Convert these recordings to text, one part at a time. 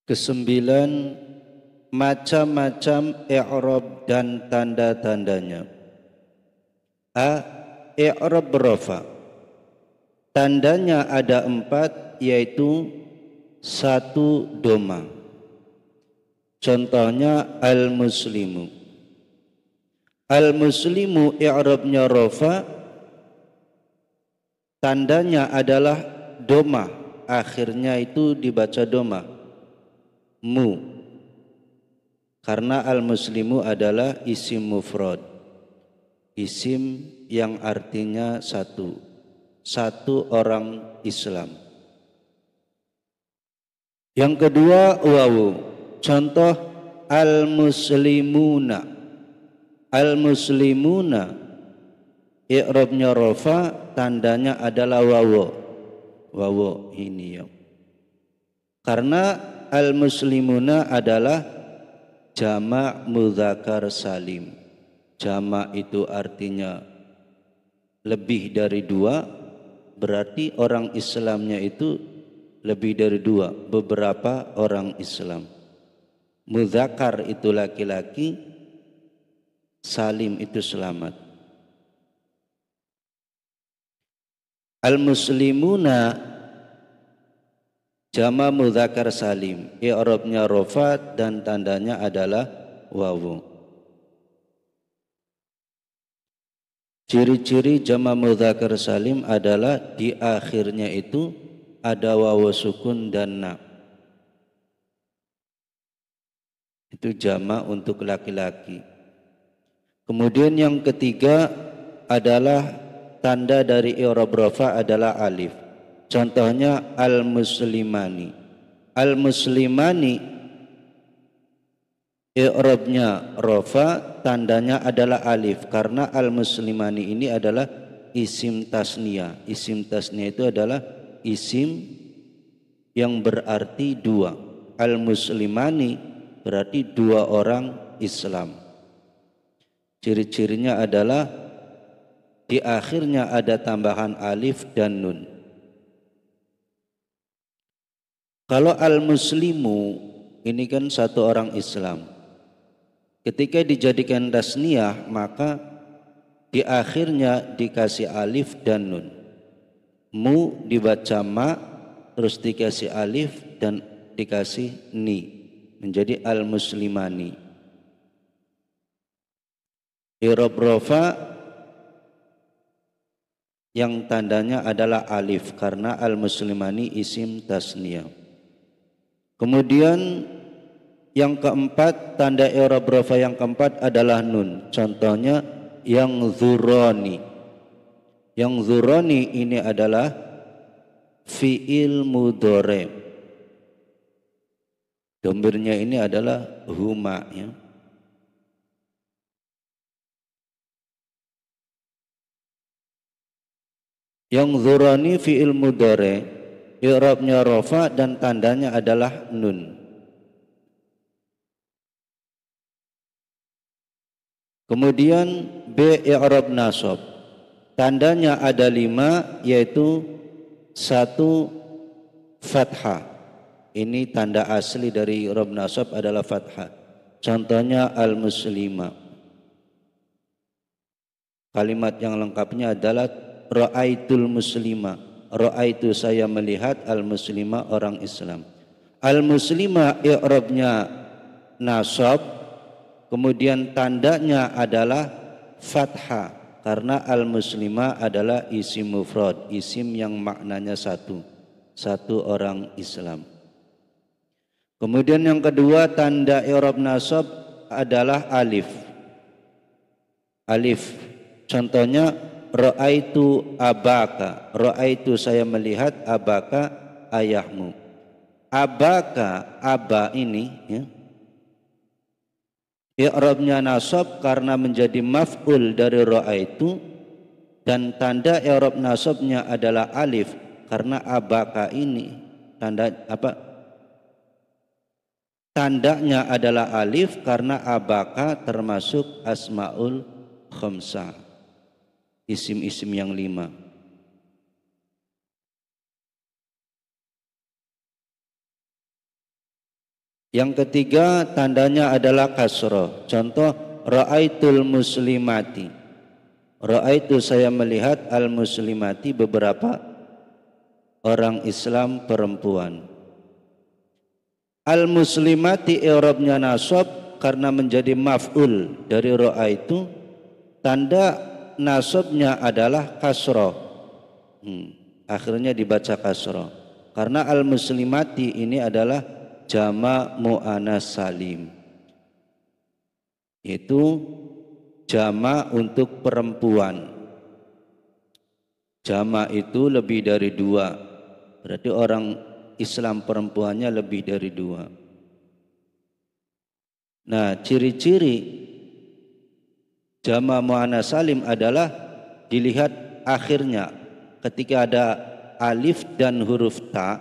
Kesembilan, macam-macam i'rab dan tanda-tandanya. A. I'rab rafa. Tandanya ada 4, yaitu 1 doma. Contohnya al-muslimu. Al-muslimu i'rabnya rafa, tandanya adalah doma, akhirnya itu dibaca doma, mu, karena al-muslimu adalah isim mufrad, isim yang artinya satu orang Islam. Yang kedua wawu, contoh al-muslimuna. Al-muslimuna i'rabnya rafa, tandanya adalah wawu ini ya. Karena al-muslimuna adalah jamak mudzakkar salim. Jamak itu artinya lebih dari 2, berarti orang Islamnya itu lebih dari 2, beberapa orang Islam. Mudzakkar itu laki-laki, salim itu selamat. Al-muslimuna jamak mudzakkar salim, i'rabnya rafa dan tandanya adalah wawu. Ciri-ciri jamak mudzakkar salim adalah di akhirnya itu ada wawu sukun dan na. Itu jamak untuk laki-laki. Kemudian yang ketiga adalah tanda dari i'rab rafa adalah alif. Contohnya al-muslimani. Al-muslimani i'rabnya rafa, tandanya adalah alif karena al-muslimani ini adalah isim tasniyah. Isim tasniyah itu adalah isim yang berarti 2. Al-muslimani berarti 2 orang Islam. Ciri-cirinya adalah di akhirnya ada tambahan alif dan nun. Kalau al-muslimu ini kan 1 orang Islam. Ketika dijadikan tasniyah maka di akhirnya dikasih alif dan nun. Mu dibaca ma, terus dikasih alif dan dikasih ni, menjadi al-muslimani. I'rab rafa yang tandanya adalah alif karena al-muslimani isim tasniyah. Kemudian yang keempat, tanda i'rab rafa yang keempat adalah nun. Contohnya yang dzurani. Yang dzurani ini adalah fi'il mudhari. Dhamirnya ini adalah huma ya. Yang dzurani fi'il mudhari, i'rabnya rafa dan tandanya adalah nun. Kemudian b i'rab nasab. Tandanya ada 5, yaitu 1 fathah. Ini tanda asli dari i'rab nasab adalah fathah. Contohnya al-muslima. Kalimat yang lengkapnya adalah ra'aitul muslima. Ra'aitu saya melihat, al-muslima orang Islam. Al-muslima i'rabnya nasab, kemudian tandanya adalah fathah karena al-muslima adalah isim mufrad, isim yang maknanya satu orang Islam. Kemudian yang kedua, tanda i'rab nasab adalah alif. Alif. Contohnya ra'aitu abaka. Ra'aitu saya melihat, abaka ayahmu. Abaka, aba ini ya, i'rabnya nasab karena menjadi maf'ul dari ra'aitu, dan tanda i'rab nasabnya adalah alif karena abaka ini tandanya adalah alif karena abaka termasuk asmaul khamsah, isim-isim yang 5. Yang ketiga tandanya adalah kasroh. Contoh ra'aitul muslimati. Ra'aitu saya melihat al muslimati beberapa orang Islam perempuan. Al muslimati i'rabnya nasab karena menjadi maf'ul dari ra'aitu. Tanda nasabnya adalah kasroh. Akhirnya dibaca kasroh. Karena al muslimati ini adalah jama' mu'anats salim, itu jama' untuk perempuan. Jama' itu lebih dari dua, berarti orang Islam perempuannya lebih dari dua. Nah, ciri-ciri jama' mu'anats salim adalah dilihat akhirnya. Ketika ada alif dan huruf ta,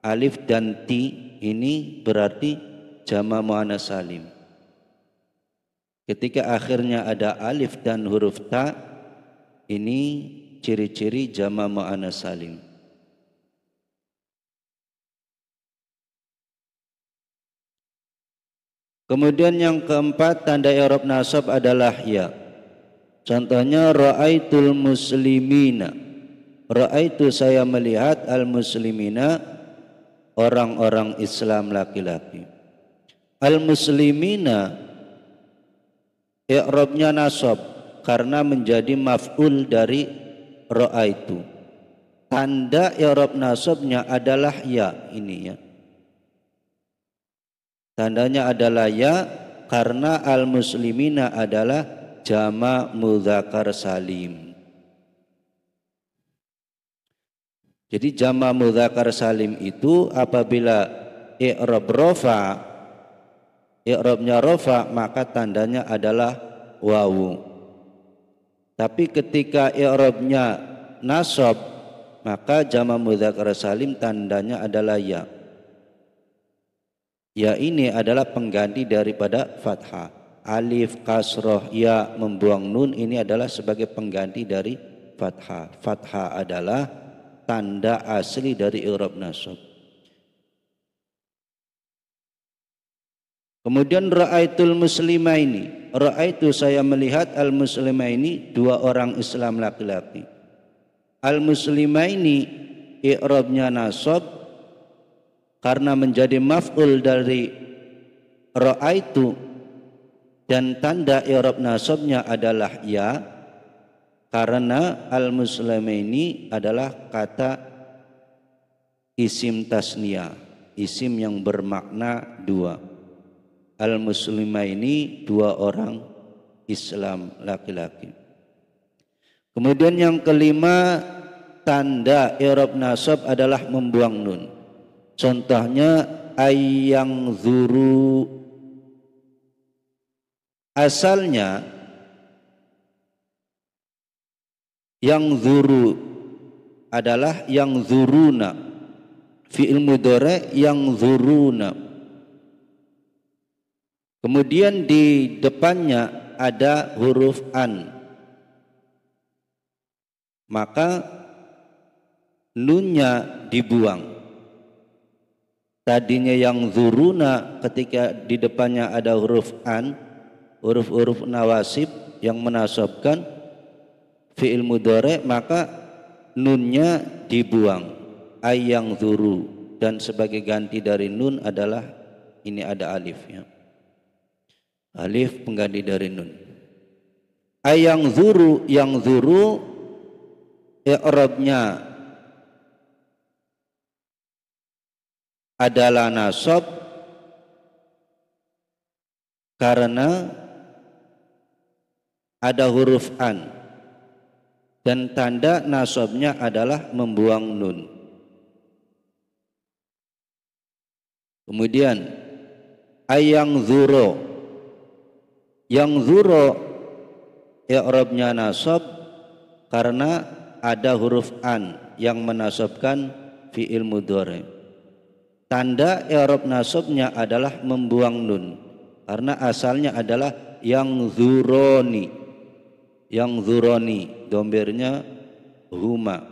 alif dan ti, ini berarti jama' mu'anats salim. Ketika akhirnya ada alif dan huruf ta, ini ciri-ciri jama' mu'anats salim. Kemudian yang keempat tanda i'rab nasab adalah ya. Contohnya ra'aitul muslimina. Ra'aitu saya melihat al muslimina, orang-orang Islam laki-laki. Al muslimina i'rabnya nasab karena menjadi maf'ul dari ra'aitu. Tanda i'rab nasabnya adalah ya, ini ya. Tandanya adalah ya karena al muslimina adalah jama' mudzakkar salim. Jadi jama' mudzakkar salim itu apabila i'rab rafa, i'rabnya rafa, maka tandanya adalah wawu. Tapi ketika i'rabnya nasab, maka jama' mudzakkar salim tandanya adalah ya. Ya ini adalah pengganti daripada fathah. Alif, kasroh, ya, membuang nun, ini adalah sebagai pengganti dari fathah. Fathah adalah tanda asli dari i'rab nasab. Kemudian ra'aitul muslimaini. Ra'aitu saya melihat al muslimaini, dua orang Islam laki-laki. Al muslimaini i'rabnya nasab karena menjadi maf'ul dari ra'aitu dan tanda i'rab nasabnya adalah ya karena al muslimaini adalah kata isim tasniyah, isim yang bermakna dua. Al muslimaini, dua orang Islam laki-laki. Kemudian yang kelima tanda i'rab nasab adalah membuang nun. Contohnya ayyang zuru. Asalnya yang zuru adalah yang zuruna, fi'il mudhari yang zuruna. Kemudian di depannya ada huruf an, maka nunnya dibuang. Tadinya yang zuruna, ketika di depannya ada huruf an, huruf-huruf nawasib yang menasabkan fi'il mudhari, maka nunnya dibuang, ay yang zuru, dan sebagai ganti dari nun adalah ini ada alif ya. Alif pengganti dari nun. Ay yang zuru i'rabnya adalah nasab karena ada huruf an dan tanda nasabnya adalah membuang nun. Kemudian ayang zuro, yang zuro i'rabnya nasab karena ada huruf an yang menasabkan fi'il mudhari. Tanda i'rab nasabnya adalah membuang nun karena asalnya adalah yang zuroni. Yang zuroni, domirnya huma.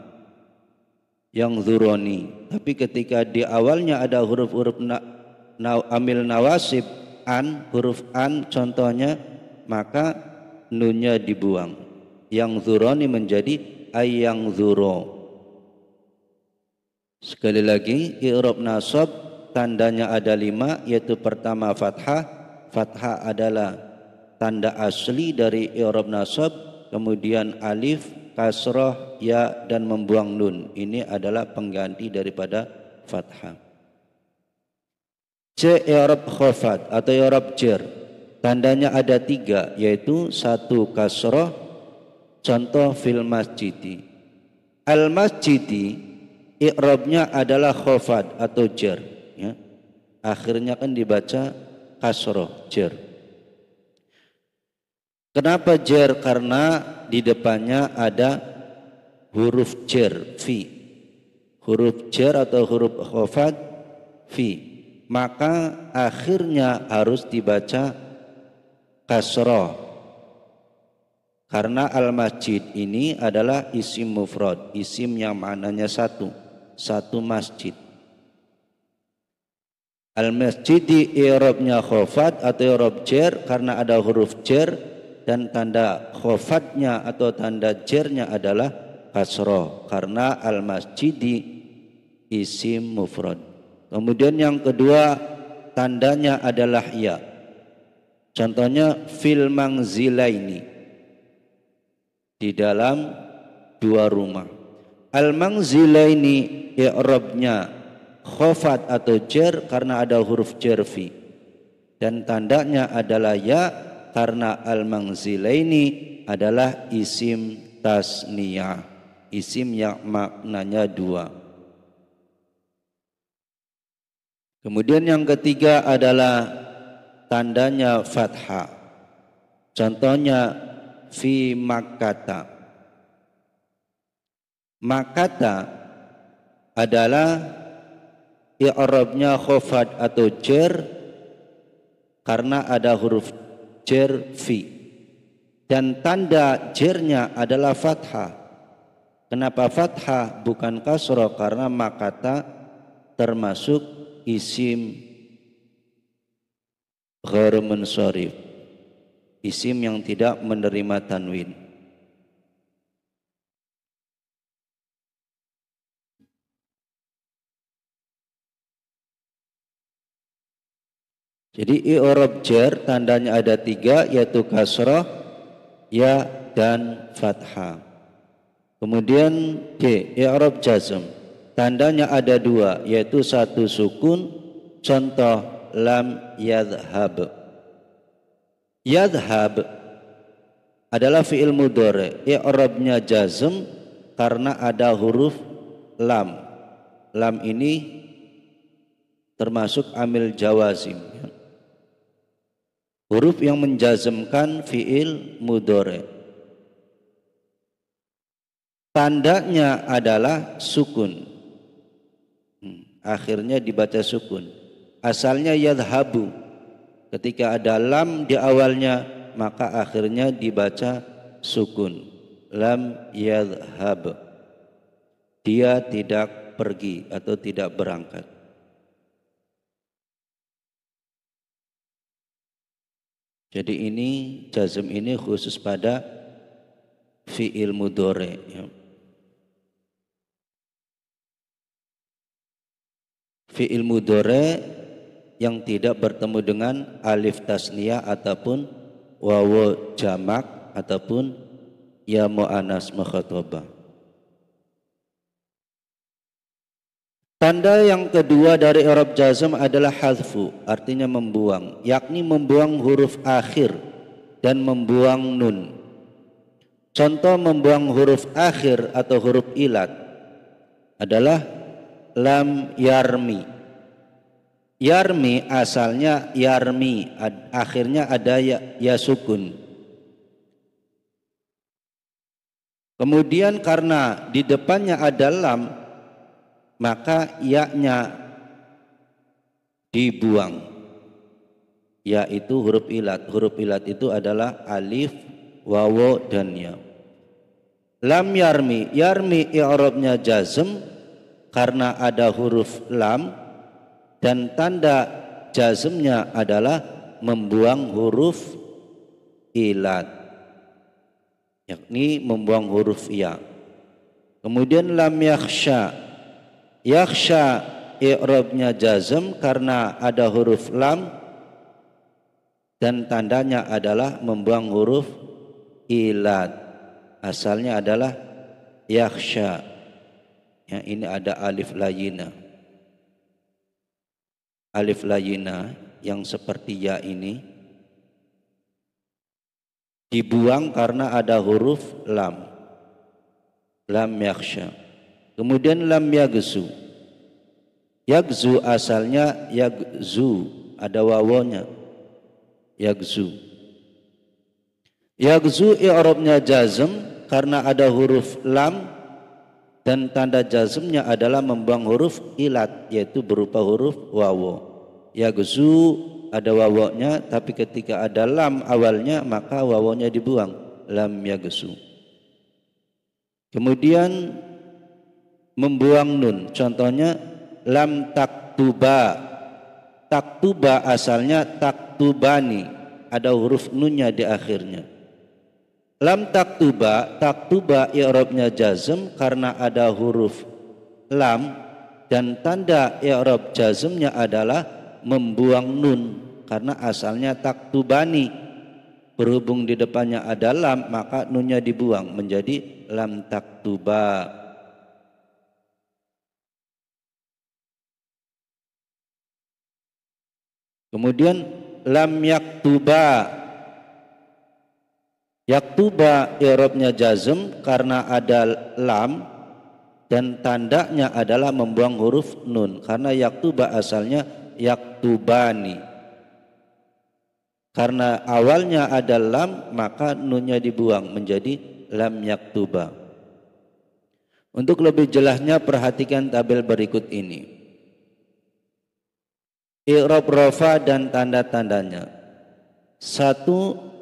Yang zuroni. Tapi ketika di awalnya ada huruf-huruf amil nawasib an, huruf an contohnya, maka nunnya dibuang. Yang zuroni menjadi ayang zuro. Sekali lagi, i'rab nasab tandanya ada 5, yaitu pertama fathah. Fathah adalah tanda asli dari i'rab nasab. Kemudian alif, kasrah, ya, dan membuang nun. Ini adalah pengganti daripada fathah. C, i'rab khafad atau i'rab jar. Tandanya ada 3, yaitu 1 kasrah. Contoh fil masjidi. Al masjidi i'rabnya adalah khafad atau jar, ya. Akhirnya kan dibaca kasroh, jar. Kenapa jar? Karena di depannya ada huruf jar, fi. Huruf jar atau huruf khafad, fi. Maka akhirnya harus dibaca kasroh. Karena al-masjid ini adalah isim mufrad, isim yang maknanya satu masjid. Al-masjidi i'rabnya khafad atau i'rab jar karena ada huruf jar, dan tanda khafadnya atau tanda jarnya adalah kasroh karena al-masjidi isim mufrad. Kemudian yang kedua tandanya adalah ya. Contohnya fil mangzilaini, di dalam 2 rumah. Al-mangzilaini i'rabnya khafad atau jar karena ada huruf jar fi, dan tandanya adalah ya karena al-mangzilaini adalah isim tasniyah, isim yang maknanya 2. Kemudian yang ketiga adalah tandanya fathah. Contohnya fi Makkata. Makkata adalah i'rabnya khafad atau jar karena ada huruf jar fi, dan tanda jarnya adalah fathah. Kenapa fathah bukan kasroh? Karena Makkata termasuk isim ghair munsharif, isim yang tidak menerima tanwin. Jadi i'rab jar tandanya ada 3, yaitu kasrah, ya, dan fathah. Kemudian D, i'rab jazm. Tandanya ada 2, yaitu 1 sukun. Contoh lam yadhhab. Yadhhab adalah fi'il mudhari, i'rabnya jazm karena ada huruf lam. Lam ini termasuk amil jawazim, huruf yang menjazmkan fi'il mudhari. Tandanya adalah sukun, akhirnya dibaca sukun. Asalnya yadhabu, ketika ada lam di awalnya maka akhirnya dibaca sukun. Lam yadhhab, dia tidak pergi atau tidak berangkat. Jadi ini jazm ini khusus pada fi'il mudhari, ya. Fi'il mudhari yang tidak bertemu dengan alif tasniyah ataupun wawu jamak ataupun ya muannas mukhatabah. Tanda yang kedua dari i'rab jazm adalah hadfu, artinya membuang, yakni membuang huruf akhir dan membuang nun. Contoh membuang huruf akhir atau huruf ilat adalah lam yarmi. Yarmi asalnya yarmi, akhirnya ada ya sukun. Kemudian karena di depannya ada lam, maka ya-nya dibuang. Ya itu huruf ilat. Huruf ilat itu adalah alif, wawu, dan ya. Lam yarmi. Yarmi i'rabnya jazm karena ada huruf lam, dan tanda jazmnya adalah membuang huruf ilat, yakni membuang huruf ya. Kemudian lam yakhsha, yakhsha i'rabnya jazm karena ada huruf lam dan tandanya adalah membuang huruf ilat. Asalnya adalah yakhsha. Ya, ini ada alif layina. Alif layina yang seperti ya ini dibuang karena ada huruf lam. Lam yakhsha. Kemudian lam yagzu. Yagzu asalnya yagzu, ada wawonya. Yagzu. Yagzu i'rabnya jazm karena ada huruf lam dan tanda jazmnya adalah membuang huruf ilat, yaitu berupa huruf wawo. Yagzu ada wawonya, tapi ketika ada lam awalnya maka wawonya dibuang. Lam yagzu. Kemudian membuang nun, contohnya lam taktuba. Taktuba asalnya taktubani, ada huruf nunnya di akhirnya. Lam taktuba, taktuba i'rabnya jazm karena ada huruf lam dan tanda i'rab jazmnya adalah membuang nun karena asalnya taktubani. Berhubung di depannya ada lam maka nunnya dibuang menjadi lam taktuba. Kemudian lam yaktuba. Yaktuba i'rabnya jazm karena ada lam dan tandanya adalah membuang huruf nun karena yaktuba asalnya yaktubani. Karena awalnya ada lam maka nunnya dibuang menjadi lam yaktuba. Untuk lebih jelasnya perhatikan tabel berikut ini. I'rab rafa dan tanda-tandanya. 1.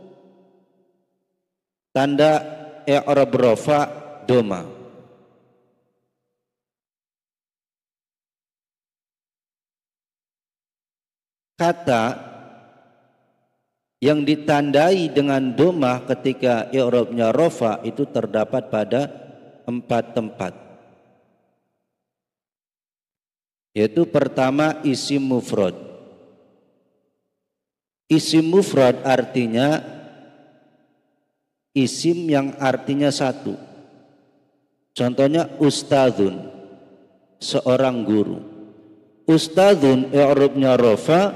Tanda i'rab rafa doma. Kata yang ditandai dengan doma ketika i'rabnya rafa itu terdapat pada 4 tempat. Yaitu pertama isim mufrad. Isim mufrad artinya isim yang artinya satu. Contohnya ustadzun, seorang guru. Ustadzun i'rabnya rafa,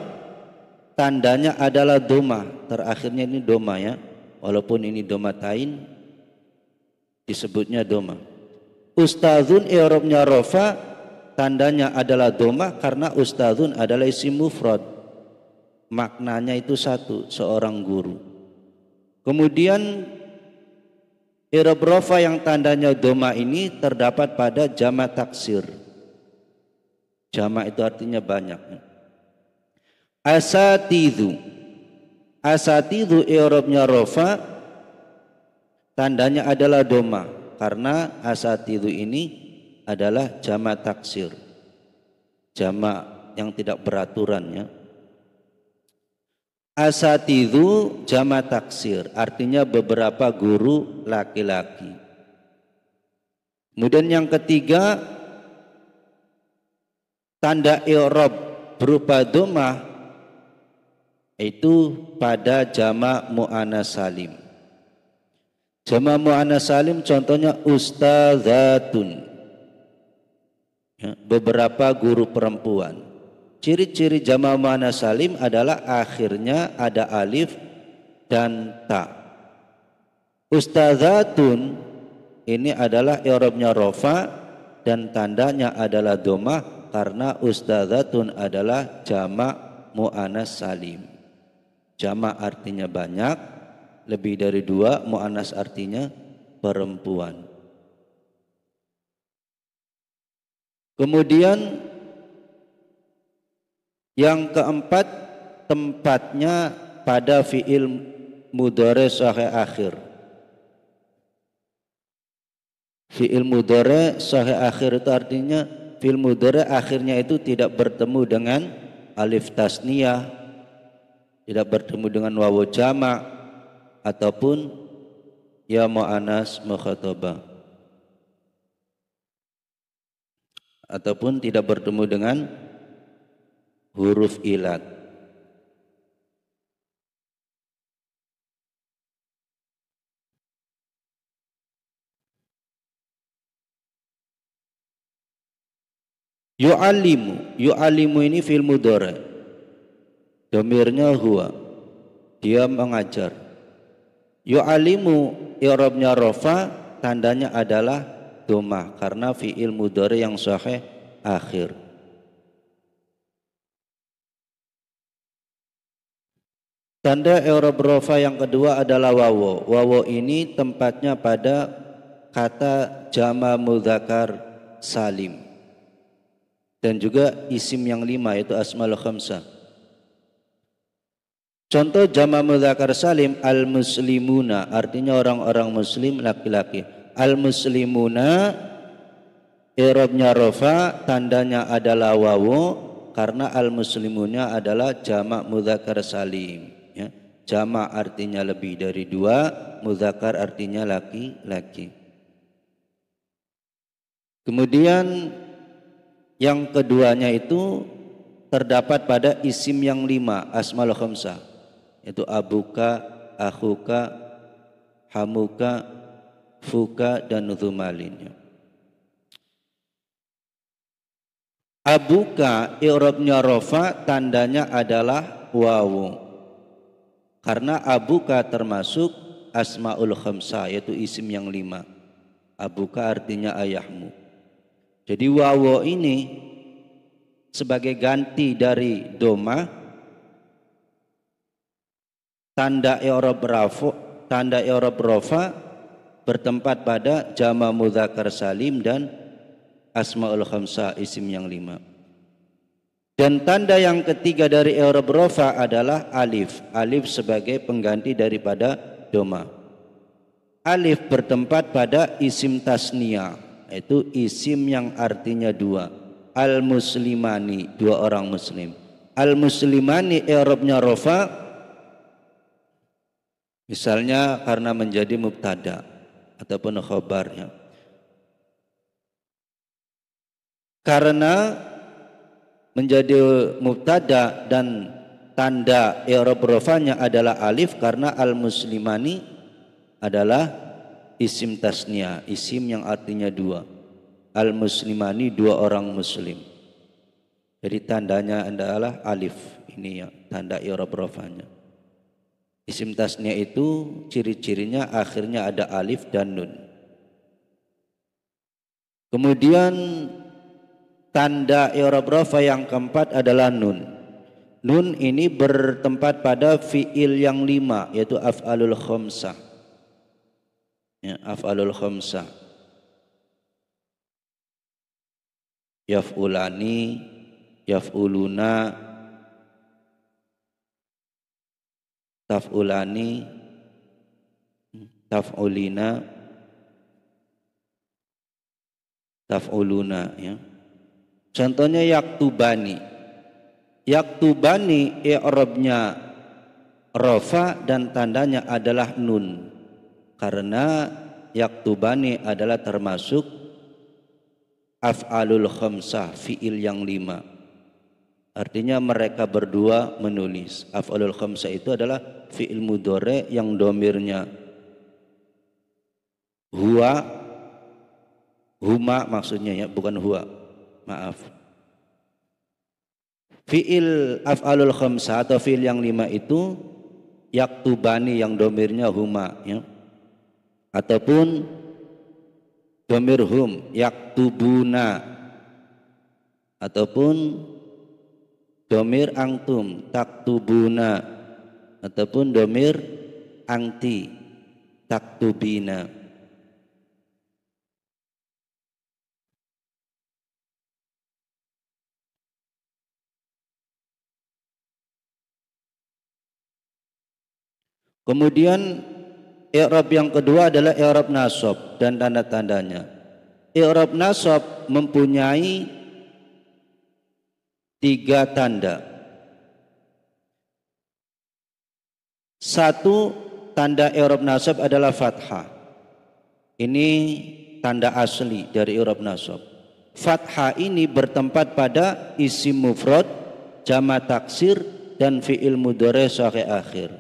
tandanya adalah doma. Terakhirnya ini doma ya. Walaupun ini doma tain disebutnya doma. Ustadzun i'rabnya rafa, tandanya adalah doma karena ustadzun adalah isim mufrad. Maknanya itu satu, seorang guru. Kemudian i'rab rafa yang tandanya doma ini terdapat pada jamak taksir. Jamak itu artinya banyak. Asatidhu. Asatidhu i'rabnya rafa, tandanya adalah doma karena asatidhu ini adalah jamak taksir. Jamak yang tidak beraturan ya. Asatidhu jamak taksir artinya beberapa guru laki-laki. Kemudian yang ketiga, tanda i'rab berupa doma itu pada jamak muannas salim. Jamak muannas salim contohnya ustadzatun. Ya, beberapa guru perempuan. Ciri-ciri jamak muannas salim adalah akhirnya ada alif dan ta. Ustadzatun ini adalah i'rabnya rafa dan tandanya adalah doma karena ustadzatun adalah jamak muannas salim. Jamak artinya banyak, lebih dari 2, muannas artinya perempuan. Kemudian yang keempat, tempatnya pada fi'il mudhari sahih akhir. Fi'il mudhari sahih akhir itu artinya fi'il mudhari akhirnya itu tidak bertemu dengan alif tasniyah, tidak bertemu dengan wawu jama' ataupun ya mu'annas mukhatabah, ataupun tidak bertemu dengan huruf ilat. Yu'allimu ini fi'il mudhari, dhamirnya huwa, dia mengajar. Yu'allimu i'rabnya rafa, tandanya adalah dhammah karena fi'il mudhari yang sahih akhir. Tanda i'rab rafa yang kedua adalah wawu. Wawu ini tempatnya pada kata jama' mudzakkar salim dan juga isim yang 5 yaitu asmaul khamsah. Contoh jama' mudzakkar salim al-muslimuna, artinya orang-orang muslim laki-laki. Al-muslimuna i'rabnya rafa, tandanya adalah wawu karena al-muslimuna adalah jama' mudzakkar salim ya. Jama' artinya lebih dari 2, mudzakkar artinya laki-laki. Kemudian yang keduanya itu terdapat pada isim yang 5 asmaul khamsah, yaitu abuka, akhuka, hamuka, fuka, dan nudzumalin. Abuka i'rabnya rafa, tandanya adalah wawu karena abuka termasuk asmaul khamsah yaitu isim yang 5. Abuka artinya ayahmu. Jadi wawu ini sebagai ganti dari doma, tanda i'rab rafa bertempat pada jama' mudzakkar salim dan asmaul khamsah isim yang 5. Dan tanda yang ketiga dari i'rab rafa adalah alif. Alif sebagai pengganti daripada doma. Alif bertempat pada isim tasniyah, yaitu isim yang artinya 2. Al-muslimani, 2 orang muslim. Al-muslimani i'rabnya rafa misalnya karena menjadi mubtada ataupun khabarnya. Karena menjadi mubtada dan tanda i'rab rafanya adalah alif karena al-muslimani adalah isim tasniyah, isim yang artinya 2. Al-muslimani, 2 orang muslim. Jadi tandanya adalah alif. Ini ya tanda i'rab rafanya. Isim tasniyah itu ciri-cirinya akhirnya ada alif dan nun. Kemudian tanda i'rab rafa yang keempat adalah nun. Nun ini bertempat pada fi'il yang 5 yaitu af'alul khamsah. Ya, af'alul khamsah. Yaf'ulani, yaf'uluna, taf'ulani, taf'ulina, taf'uluna ya. Contohnya yaktubani. Yaktubani i'rabnya rafa dan tandanya adalah nun. Karena yaktubani adalah termasuk af'alul khamsah, fi'il yang 5. Artinya mereka berdua menulis. Af'alul khamsah itu adalah fi'il mudhari yang domirnya huwa, huma maksudnya ya, bukan huwa. Maaf. Fi'il af'alul khamsah atau fi'il yang 5 itu yaktubani yang domirnya huma ya. Ataupun domir hum yaktubuna, ataupun domir antum taktubuna, ataupun domir anti taktubina. Kemudian i'rab yang kedua adalah i'rab nasab dan tanda-tandanya. I'rab nasab mempunyai 3 tanda. Satu, tanda i'rab nasab adalah fathah. Ini tanda asli dari i'rab nasab. Fathah ini bertempat pada isim mufrad, jama' taksir, dan fi'il mudhari sahih akhir.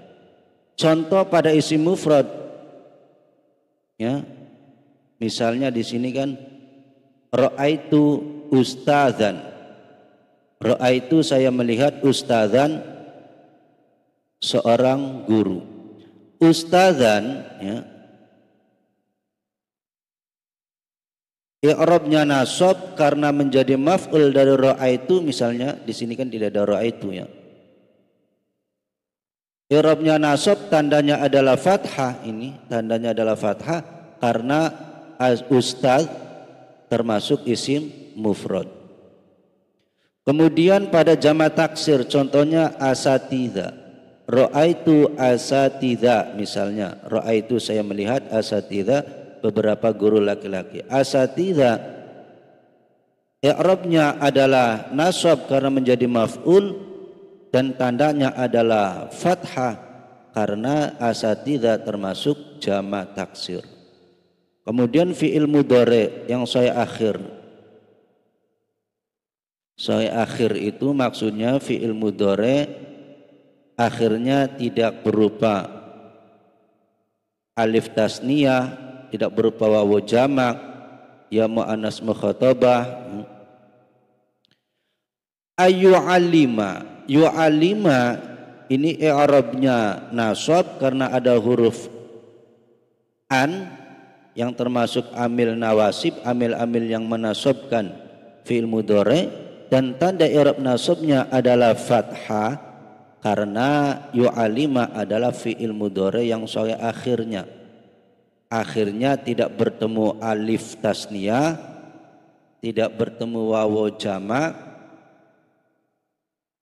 Contoh pada isim mufrad, ya, misalnya di sini kan ra'aitu ustadzan. Ra'aitu saya melihat ustadzan, seorang guru. Ustadzan, ya, i'rabnya nasab karena menjadi maf'ul dari ra'aitu. Misalnya di sini kan tidak ada ra'aitu, ya. I'rabnya nasab tandanya adalah fathah, ini tandanya adalah fathah karena ustadz termasuk isim mufrad. Kemudian pada jama' taksir contohnya asatidza. Ra'aitu asatidza, misalnya ra'aitu saya melihat asatidza, beberapa guru laki-laki. Asatidza i'rabnya adalah nasab karena menjadi maf'ul dan tandanya adalah fathah karena asatidza termasuk jama' taksir. Kemudian fi'il mudhari yang sahih akhir. Sahih akhir itu maksudnya fi'il mudhari akhirnya tidak berupa alif tasniyah, tidak berupa wawu jamak, ya muannas mukhatabah. Ayyu'allima, yu'allima ini i'rabnya nasab karena ada huruf an yang termasuk amil nawasib, amil-amil yang menasabkan fi'il mudhari, dan tanda i'rab nasabnya adalah fathah karena yu'allima adalah fi'il mudhari yang sahih akhirnya. Akhirnya tidak bertemu alif tasniyah, tidak bertemu wawu jamak,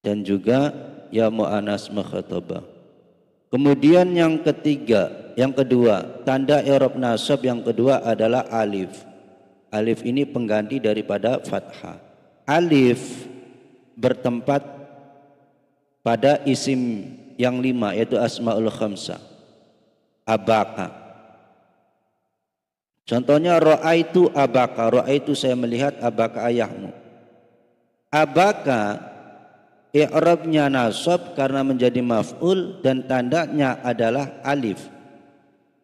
dan juga ya muannas mukhatabah. Kemudian yang kedua, tanda i'rab nasab yang kedua adalah alif. Alif ini pengganti daripada fathah. Alif bertempat pada isim yang 5 yaitu asmaul khamsah. Abaka. Contohnya ra'aitu abaka, ra'aitu saya melihat abaka ayahmu. Abaka i'rabnya nasab karena menjadi maf'ul dan tandanya adalah alif.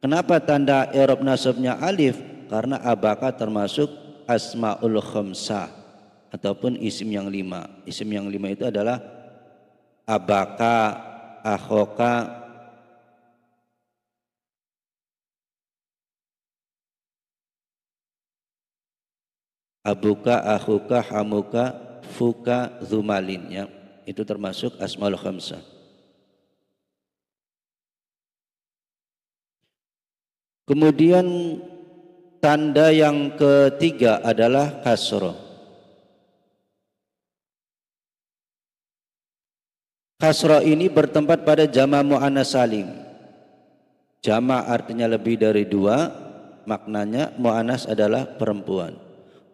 Kenapa tanda i'rab nasabnya alif? Karena abaka termasuk asmaul khamsah ataupun isim yang 5. Isim yang 5 itu adalah abaka, akhoka, abuka, akhuka, hamuka, fuka, zumalin, ya. Itu termasuk asmaul khamsah. Kemudian tanda yang ketiga adalah kasroh. Kasroh ini bertempat pada jama' muannas salim. Jama' artinya lebih dari 2, maknanya muannas adalah perempuan.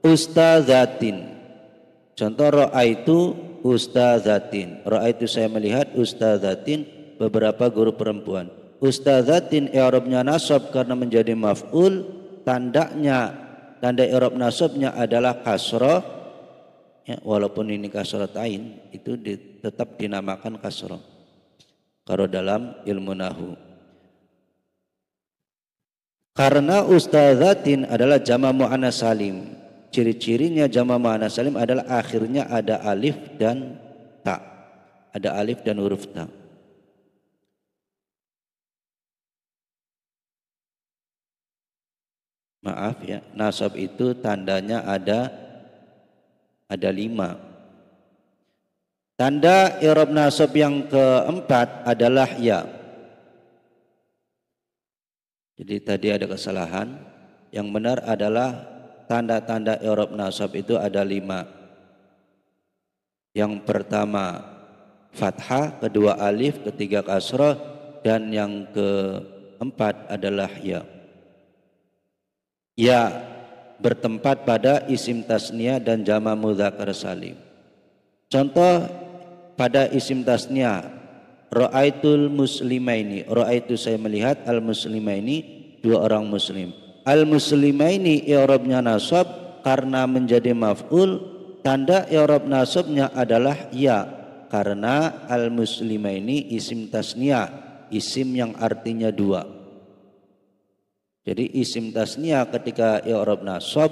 Ustadzatin. Contoh ra'aitu ustadzatin. Ra'aitu saya melihat ustadzatin, beberapa guru perempuan. Ustadzatin i'rabnya nasab karena menjadi maf'ul, tanda i'rab nasabnya adalah kasroh, ya, walaupun ini kasroh tain itu tetap dinamakan kasroh kalau dalam ilmu nahwu. Karena ustadzatin adalah jama' muannas salim. Ciri-cirinya jama' muannas salim adalah akhirnya ada alif dan ta. Ada alif dan huruf ta. Maaf ya, nasab itu tandanya ada 5. Tanda i'rab nasab yang keempat adalah ya. Jadi tadi ada kesalahan. Yang benar adalah tanda-tanda i'rab nasab itu ada 5. Yang pertama fathah, kedua alif, ketiga kasrah, dan yang keempat adalah ya. Ya bertempat pada isim tasniyah dan jama' mudzakkar salim. Contoh pada isim tasniyah Ra'aitul muslimaini, ra'aitu saya melihat al muslimaini, dua orang muslim. Al muslimaini i'rabnya nasab karena menjadi maf'ul, tanda i'rab nasabnya adalah ya, karena al muslimaini isim tasniyah, isim yang artinya dua. Jadi isim tasniyah ketika i'rab nasab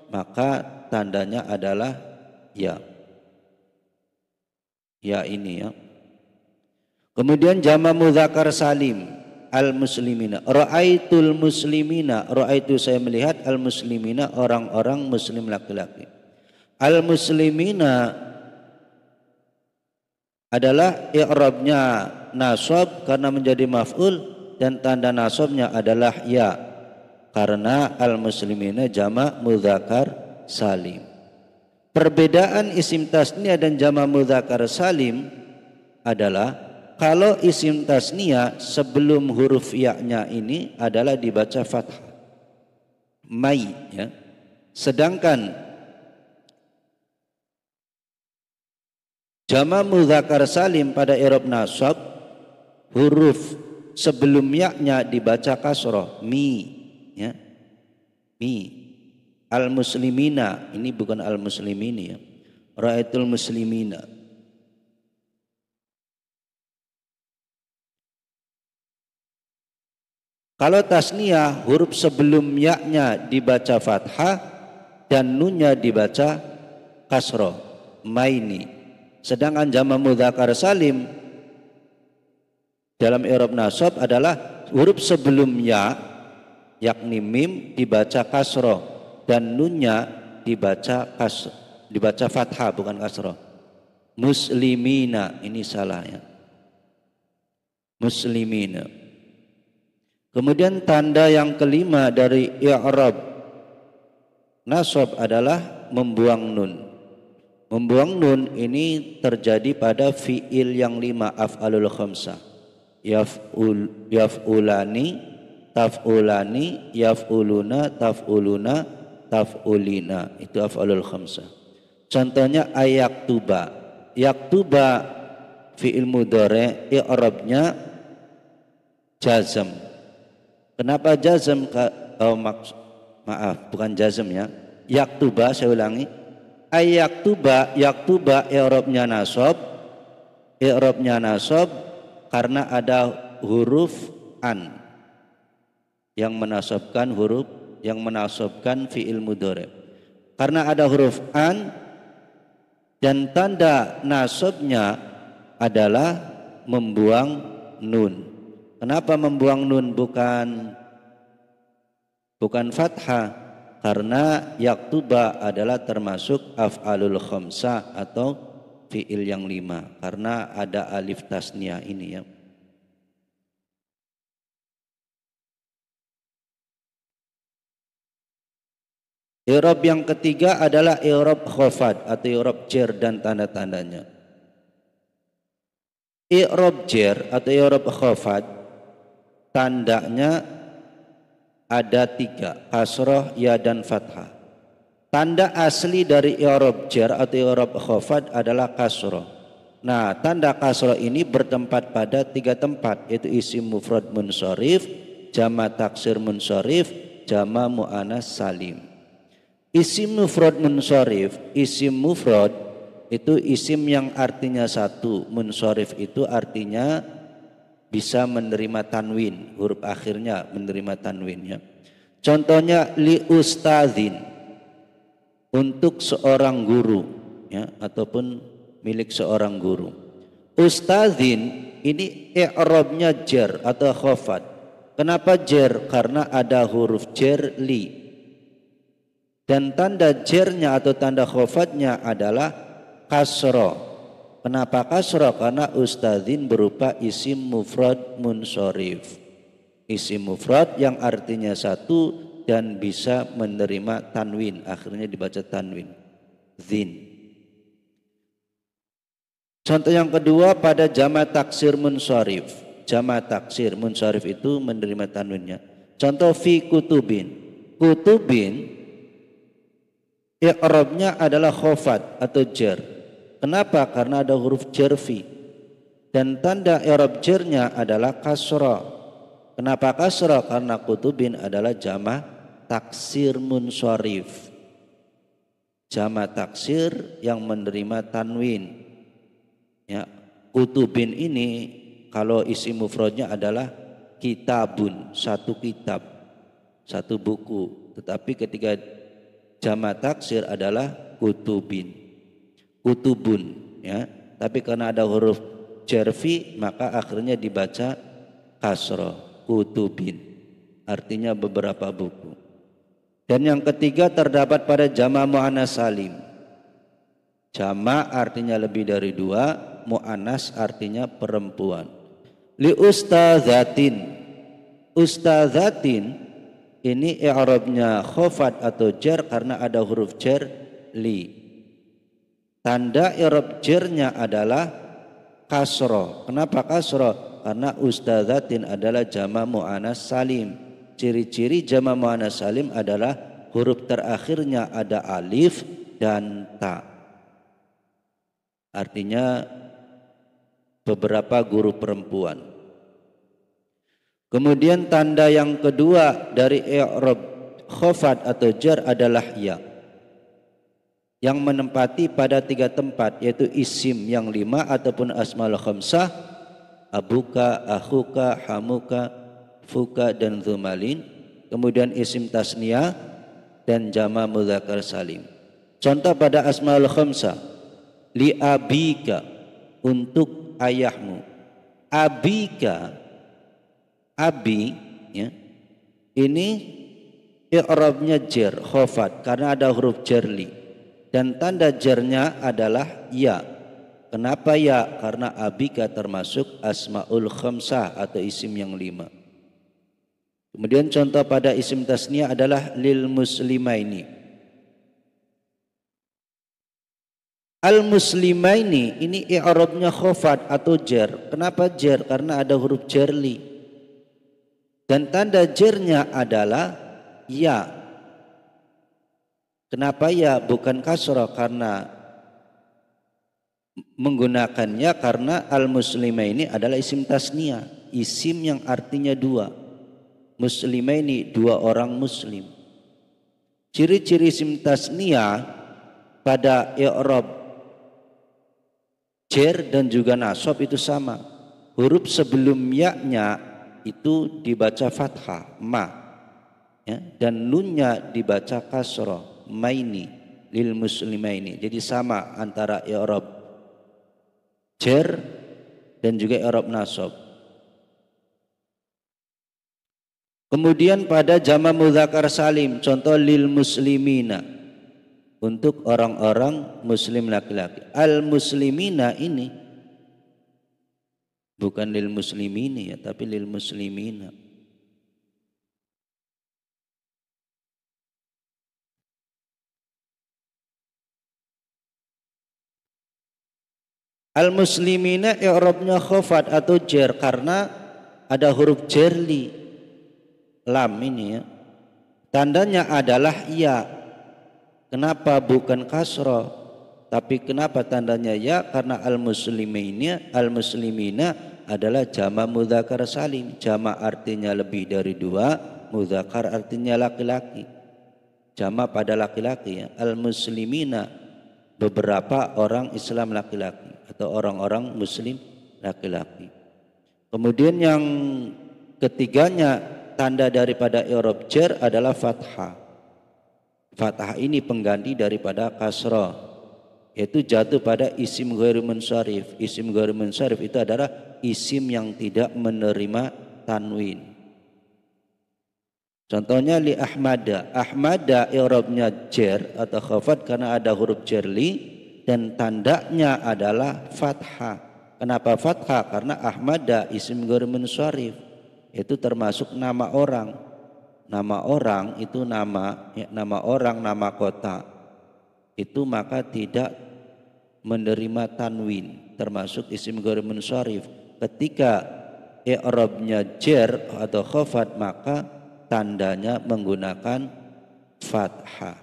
maka tandanya adalah ya. Ya ini ya. Kemudian jama mudzakkar salim al muslimina. Ra'aitul muslimina, ra'aitu saya melihat al muslimina orang-orang muslim laki-laki. Al muslimina adalah i'rabnya nasab karena menjadi maf'ul dan tanda nasabnya adalah ya, karena al muslimina jama mudzakkar salim. Perbedaan isim tasniyah dan jama mudzakkar salim adalah kalau isim tasniyah sebelum huruf ya-nya ini adalah dibaca fathah, mai ya. Sedangkan jama mudzakkar salim pada i'rab nasab huruf sebelum ya-nya dibaca kasrah, mi ya. Mi. Al muslimina, ini bukan al muslimini ya. Ra'aitul muslimina. Kalau tasniyah huruf sebelum ya-nya dibaca fathah dan nunnya dibaca kasroh, maini. Sedangkan jama mudzakkar salim dalam i'rab nasab adalah huruf sebelum ya, yakni mim, dibaca kasroh dan nunnya dibaca fathah bukan kasroh. Muslimina, ini salah ya. Muslimina. Kemudian tanda yang kelima dari i'rab nasab adalah membuang nun. Membuang nun ini terjadi pada fiil yang 5 af'alul khamsah. Yaf'ulani, taf'ulani, yaf'uluna, taf'uluna, taf'ulina. Itu af'alul khamsah. Contohnya ayaktuba. Yaktuba fiil mudhari' i'rabnya jazm. Kenapa jazm? Maaf, bukan jazm ya. Yaktuba, saya ulangi. Ayaktuba, yaktuba i'rabnya nasab. I'rabnya nasab karena ada huruf an yang menasabkan fi'il mudhari'. Karena ada huruf an dan tanda nasabnya adalah membuang nun. Kenapa membuang nun bukan fathah? Karena yaktuba adalah termasuk af'alul khamsah atau fi'il yang 5 karena ada alif tasniyah ini ya. I'rab yang ketiga adalah i'rab khafad atau i'rab jar dan tanda-tandanya. I'rab jar atau i'rab khafad tandanya ada 3, kasrah, ya dan fathah. Tanda asli dari i'rab jar atau i'rab khafad adalah kasrah. Nah, tanda kasrah ini bertempat pada 3 tempat, yaitu isim mufrad munsharif, jama taksir munsharif, jama muannas salim. Isim mufrad munsharif, isim mufrad itu isim yang artinya satu, munsharif itu artinya bisa menerima tanwin, huruf akhirnya menerima tanwinnya. Contohnya li ustadzin, untuk seorang guru ya, ataupun milik seorang guru. Ustadzin ini i'rabnya jar atau khafad. Kenapa jar? Karena ada huruf jar li. Dan tanda jarnya atau tanda khafadnya adalah kasrah. Kenapa kasrah? Karena ustadzin berupa isim mufrad munsharif. Isim mufrad yang artinya satu dan bisa menerima tanwin, akhirnya dibaca tanwin. Zin. Contoh yang kedua pada jama taksir munsharif. Jama taksir munsharif itu menerima tanwinnya. Contoh fi kutubin. Kutubin i'rabnya adalah khafad atau jar. Kenapa? Karena ada huruf jar fi. dan tanda i'rab jernya adalah kasra. Kenapa kasra? Karena kutubin adalah jama' taksir munsharif. Jama' taksir yang menerima tanwin. Ya, kutubin ini kalau isi mufradnya adalah kitabun, satu kitab, satu buku. Tetapi ketika jama' taksir adalah kutubin, kutubun, ya. Tapi karena ada huruf jerfi maka akhirnya dibaca kasra, kutubin. Artinya beberapa buku. Dan yang ketiga terdapat pada jama' muannas salim. Jama' artinya lebih dari dua, muannas artinya perempuan. Li ustadzatin. Ustadzatin ini i'rabnya khafad atau jar karena ada huruf jar li. Tanda i'rab jarnya adalah kasra. Kenapa kasra? Karena ustadzatin adalah jama' muannas salim. Ciri-ciri jama' muannas salim adalah huruf terakhirnya ada alif dan ta. Artinya beberapa guru perempuan. Kemudian tanda yang kedua dari i'rab khafad atau jar adalah ya, yang menempati pada 3 tempat, yaitu isim yang 5 ataupun asmaul khamsah, abuka, akhuka, hamuka, fuka dan zumalin. Kemudian isim tasniyah dan jama' mudzakkar salim. Contoh pada asmaul khamsah, li abika, untuk ayahmu. Abika, abi, ya, ini i'rabnya jar khafad karena ada huruf jarli dan tanda jarnya adalah ya. Kenapa ya? Karena abika termasuk asmaul khamsah atau isim yang 5. Kemudian contoh pada isim tasniyah adalah lil muslimaini. Al muslimaini ini i'rabnya khafad atau jar. Kenapa jar? Karena ada huruf jarli. Dan tanda jarnya adalah ya. Kenapa ya? Bukan kasrah, karena menggunakannya karena al muslimaini adalah isim tasniyah, isim yang artinya 2. Muslimaini, 2 orang muslim. Ciri-ciri isim tasniyah pada i'rab jar dan juga nasab itu sama. Huruf sebelum ya-nya itu dibaca fathah, ma, ya, dan nunnya dibaca kasrah, maini, lil muslimaini. Jadi sama antara i'rab jar dan juga i'rab nasab. Kemudian pada jama' mudzakkar salim, contoh lil muslimina, untuk orang-orang muslim laki-laki. Al muslimina ini bukan lil muslimini ya, tapi lil muslimina. Al muslimina i'rabnya khafad atau jar karena ada huruf jarli. Lam ini ya, tandanya adalah ya. Kenapa bukan kasrah? Tapi kenapa tandanya ya? Karena al muslimina adalah jama' mudzakkar salim. Jama' artinya lebih dari 2, mudzakkar artinya laki-laki. Jama' pada laki-laki ya. Al muslimina beberapa orang Islam laki-laki atau orang-orang muslim laki-laki. Kemudian yang ketiganya, tanda daripada i'rab jar adalah fathah. Fathah ini pengganti daripada kasrah, yaitu jatuh pada isim ghairi munsharif. Isim ghairi munsharif itu adalah isim yang tidak menerima tanwin. Contohnya li ahmada. Ahmada i'rabnya jar atau khafad karena ada huruf jarli dan tandanya adalah fathah. Kenapa fathah? Karena ahmada isim ghairi munsharif, itu termasuk nama orang. Nama orang itu nama orang, nama kota. Itu maka tidak menerima tanwin, termasuk isim ghairi munsharif. Ketika i'rabnya jar atau khafad maka tandanya menggunakan fathah.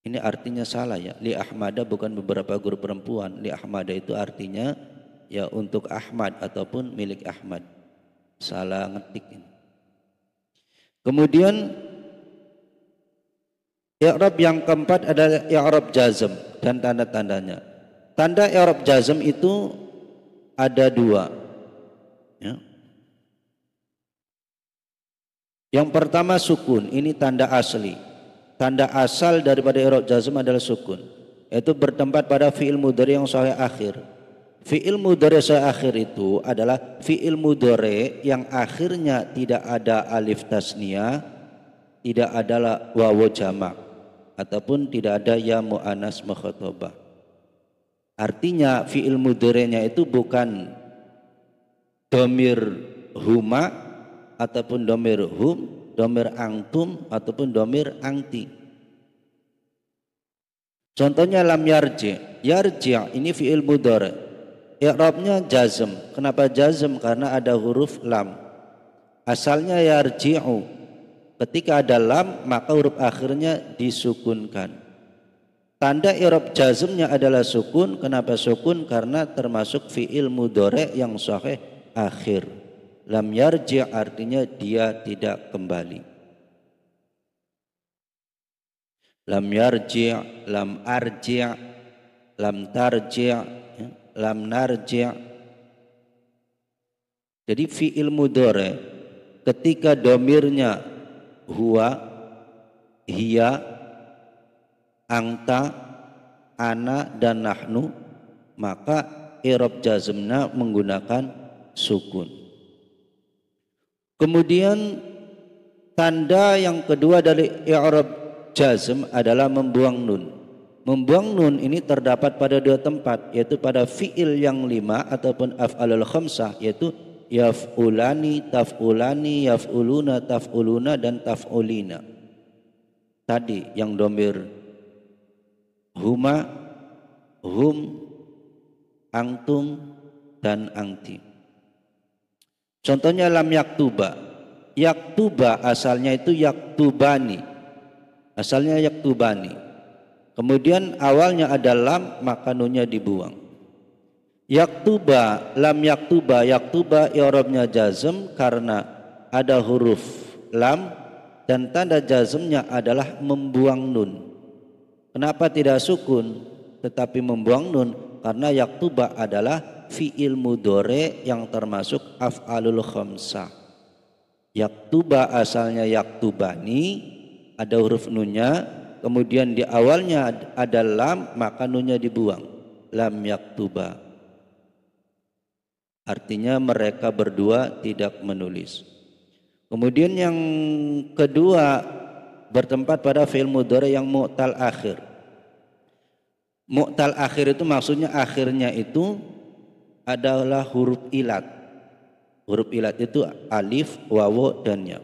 Ini artinya salah ya. Li Ahmada bukan beberapa guru perempuan. Li Ahmada itu artinya ya untuk Ahmad ataupun milik Ahmad. Salah ngetik ini. Kemudian i'rab yang keempat adalah i'rab jazm dan tanda-tandanya. Tanda i'rab jazm itu ada dua. Ya. Yang pertama sukun, ini tanda asli. Tanda asal daripada i'rab jazm adalah sukun, yaitu bertempat pada fi'il mudhari yang sahih akhir. Fi'il mudhari sahih akhir itu adalah fi'il mudhari yang akhirnya tidak ada alif tasniyah, tidak ada wawu jamak, ataupun tidak ada ya muannas mukhatabah. Artinya fi'il mudhari'nya itu bukan domir huma ataupun domir hum, domir antum ataupun domir angti. Contohnya lam yarji. Yarji ini fi'il mudhari. I'rabnya jazm. Kenapa jazm? Karena ada huruf lam. Asalnya yarji'u. Ketika ada lam maka huruf akhirnya disukunkan. Tanda i'rab jazmnya adalah sukun. Kenapa sukun? Karena termasuk fi'il mudhari yang sahih akhir. Lam yarji' artinya dia tidak kembali. Lam yarji', lam arji', lam tarji', lam narji'. Jadi fi'il mudhari ketika domirnya huwa, hiya, anta, ana dan nahnu, maka i'rab jazmnya menggunakan sukun. Kemudian tanda yang kedua dari i'rab jazm adalah membuang nun. Membuang nun ini terdapat pada dua tempat, yaitu pada fi'il yang 5 ataupun af'alul khamsah, yaitu yaf'ulani, taf'ulani, yaf'uluna, taf'uluna dan taf'ulina. Tadi yang domir huma, hum, antum dan angti. Contohnya lam yaktuba. Yaktuba asalnya itu yaktubani. Asalnya yaktubani. Kemudian awalnya ada lam maka nunnya dibuang. Yaktuba, lam yaktuba. Yaktuba i'rabnya jazm karena ada huruf lam dan tanda jazmnya adalah membuang nun. Kenapa tidak sukun tetapi membuang nun? Karena yaktuba adalah fi'il mudhari yang termasuk af'alul khamsah. Yaktuba asalnya yaktubani, ada huruf nunnya, kemudian di awalnya ada lam maka nunnya dibuang. Lam yaktuba. Artinya mereka berdua tidak menulis. Kemudian yang kedua bertempat pada fi'il mudhari yang mu'tal akhir. Mu'tal akhir itu maksudnya akhirnya itu adalah huruf ilat. Huruf ilat itu alif, wawu dan ya.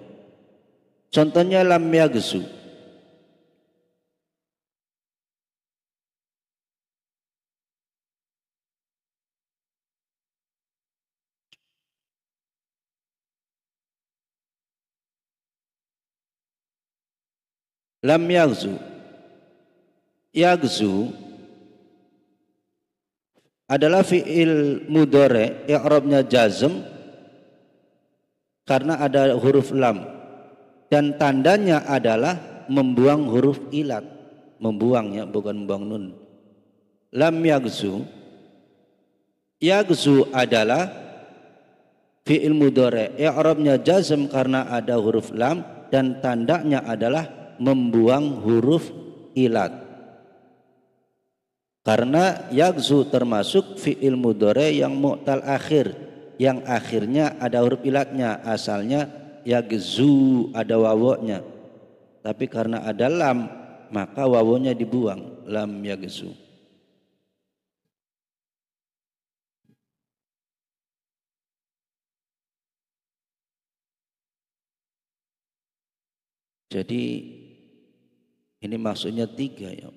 Contohnya lam yaghzu. Lam yaghzu. Yaghzu adalah fi'il mudhari i'rabnya jazm karena ada huruf lam dan tandanya adalah membuang huruf ilat, membuang ya, bukan membuang nun. Lam yaghzu. Yaghzu adalah fi'il mudhari i'rabnya jazm karena ada huruf lam dan tandanya adalah membuang huruf ilat. Karena yaghzu termasuk fi'il mudhari yang mu'tal akhir, yang akhirnya ada huruf ilatnya. Asalnya yaghzu ada wawunya, tapi karena ada lam maka wawunya dibuang. Lam yaghzu. Jadi ini maksudnya tiga ya.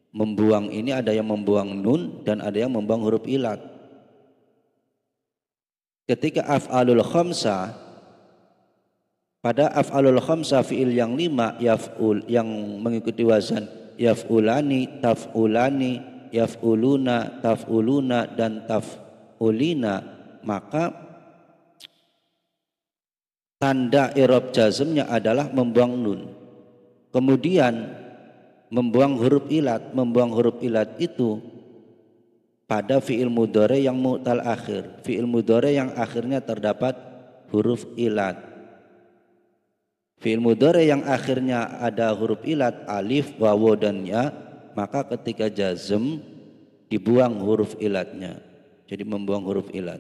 Membuang ini ada yang membuang nun dan ada yang membuang huruf ilat. Ketika af'alul khamsah, pada af'alul khamsah fi'il yang 5 yaf'ul yang mengikuti wazan yaf'ulani, taf'ulani, yaf'uluna, taf'uluna dan taf'ulina, maka tanda i'rab jazmnya adalah membuang nun. Kemudian membuang huruf ilat. Membuang huruf ilat itu pada fi'il mudhari yang mu'tal akhir, fi'il mudhari yang akhirnya terdapat huruf ilat. Fi'il mudhari yang akhirnya ada huruf ilat, alif, wawu dan ya, maka ketika jazm dibuang huruf ilatnya. Jadi membuang huruf ilat.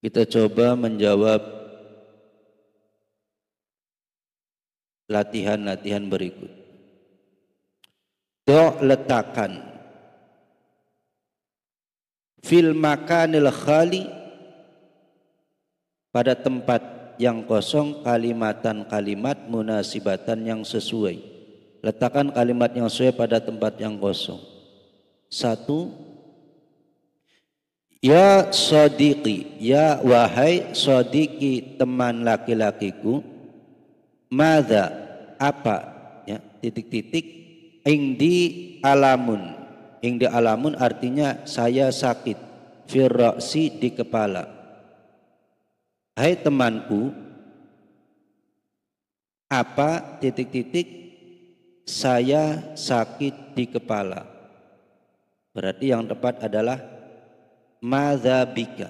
Kita coba menjawab latihan-latihan berikut. Letakkan fil makanil khali, pada tempat yang kosong, kalimatan kalimat munasibatan yang sesuai. Letakkan kalimat yang sesuai pada tempat yang kosong. 1. Ya sadiqi, ya wahai sadiqi, teman laki-lakiku, madza, apa, ya, titik-titik, indi alamun. Indi alamun artinya saya sakit, firroksi, di kepala. Hai temanku, apa, titik-titik, saya sakit di kepala. Berarti yang tepat adalah madza bika.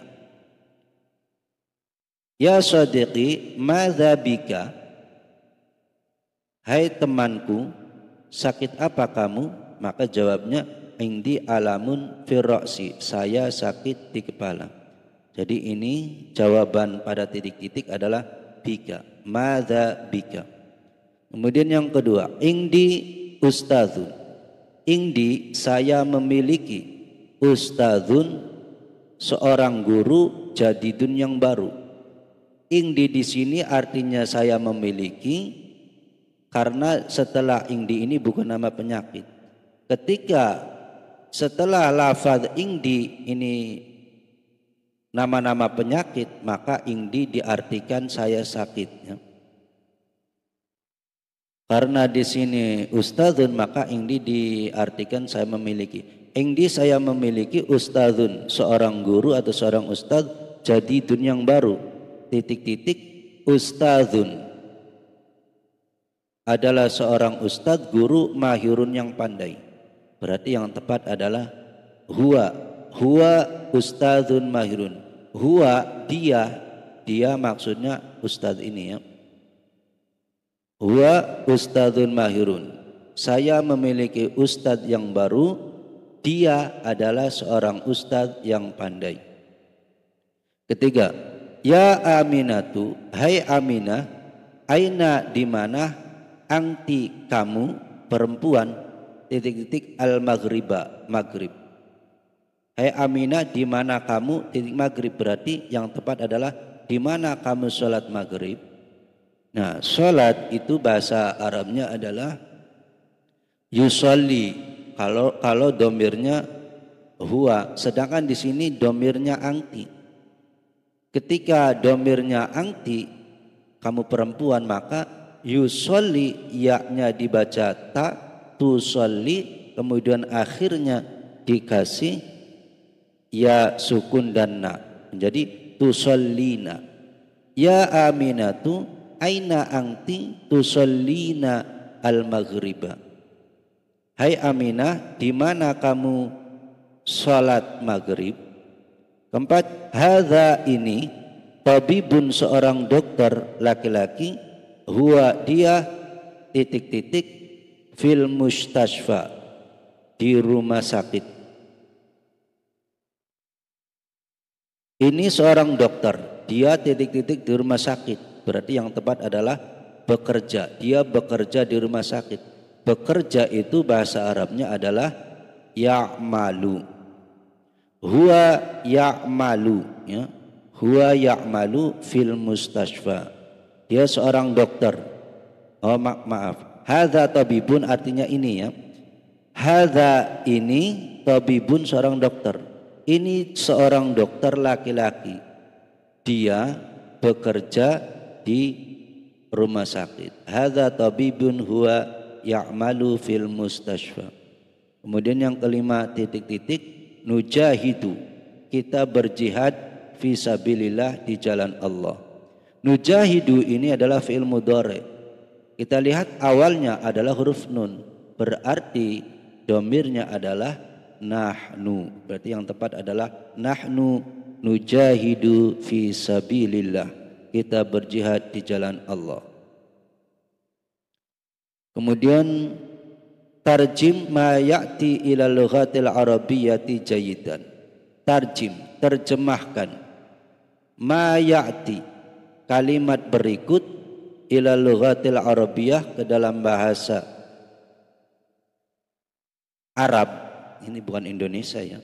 Ya sadiqi, madza bika, hai temanku, sakit apa kamu? Maka jawabnya indi alamun firroksi, saya sakit di kepala. Jadi ini jawaban pada titik-titik adalah bika, madza bika. Kemudian yang kedua, indi ustadzun, indi saya memiliki, ustadzun seorang guru, jadidun yang baru. Indi di sini artinya saya memiliki, karena setelah indi ini bukan nama penyakit. Ketika setelah lafaz indi ini nama-nama penyakit, maka indi diartikan saya sakit, ya. Karena di sini ustadzun, maka indi diartikan saya memiliki. Indi saya memiliki ustadzun, seorang guru atau seorang ustadz, jadidun yang baru, titik-titik, ustadzun adalah seorang ustadz, guru, mahirun yang pandai. Berarti yang tepat adalah huwa ustadzun mahirun. Huwa, dia maksudnya ustadz ini, ya. Huwa ustadzun mahirun, saya memiliki ustadz yang baru, dia adalah seorang ustadz yang pandai. Ketiga, ya Aminatu, hai Aminah, aina di mana, anti kamu, perempuan, titik-titik al-maghriba, maghrib. Hai Aminah, di mana kamu, titik maghrib, berarti yang tepat adalah di mana kamu sholat maghrib. Nah, sholat itu bahasa Arabnya adalah yusolli, kalau domirnya huwa, sedangkan di sini domirnya angti. Ketika domirnya angti, kamu perempuan, maka yusolli, yaknya dibaca ta, tusolli, kemudian akhirnya dikasih ya sukun dan na, menjadi tusallina. Ya Aminatu, aina angti tusallina al-maghriba. Hai Aminah, di mana kamu salat maghrib? Keempat, hadza ini, tabibun seorang dokter laki-laki, huwa dia, titik-titik, fil mustashfa, di rumah sakit. Ini seorang dokter, dia titik-titik di rumah sakit. Berarti yang tepat adalah bekerja. Dia bekerja di rumah sakit. Bekerja itu bahasa Arabnya adalah ya'malu. Huwa ya'malu, ya. Huwa ya'malu fil mustashfa. Dia seorang dokter. Oh maaf. Hadza tabibun artinya ini, ya. Hadza ini tabibun, seorang dokter. Ini seorang dokter laki-laki. Dia bekerja di rumah sakit. Hadza tabibun huwa ya'malu fil mustashfa. Kemudian yang kelima titik-titik nujahidu, kita berjihad fi sabilillah, di jalan Allah. Nujahidu ini adalah fi'il mudhari. Kita lihat awalnya adalah huruf nun, berarti domirnya adalah nahnu. Berarti yang tepat adalah nahnu nujahidu fi sabilillah, kita berjihad di jalan Allah. Kemudian tarjim ma ya'ti ila lughatil arabiyyati jayidan. Tarjim, terjemahkan ma ya'ti, kalimat berikut, ila lughatil arabiyyah, ke dalam bahasa Arab. Ini bukan Indonesia ya,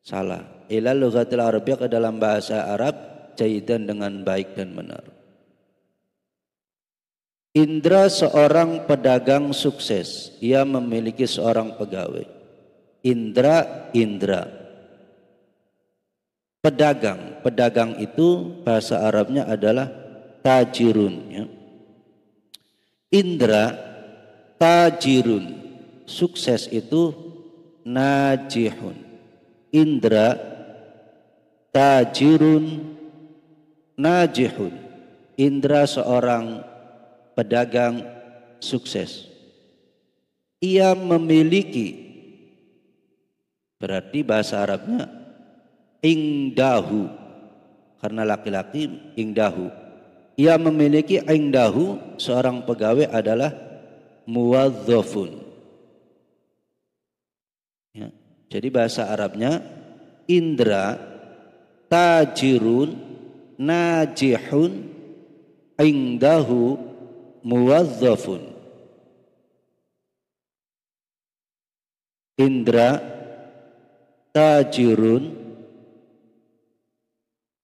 salah. Ila lughatil arabiyyah, ke dalam bahasa Arab, jayidan, dengan baik dan benar. Indra seorang pedagang sukses, ia memiliki seorang pegawai. Indra, indra. Pedagang, pedagang itu bahasa Arabnya adalah tajirun ya. Indra, tajirun. Sukses itu najihun. Indra, tajirun, najihun. Indra seorang pedagang sukses. Ia memiliki, berarti bahasa Arabnya ingdahu, karena laki-laki ingdahu. Ia memiliki ingdahu, seorang pegawai adalah muwadzafun ya. Jadi bahasa Arabnya indra, tajirun, najihun, ingdahu, muwazzafun. Indra, tajirun,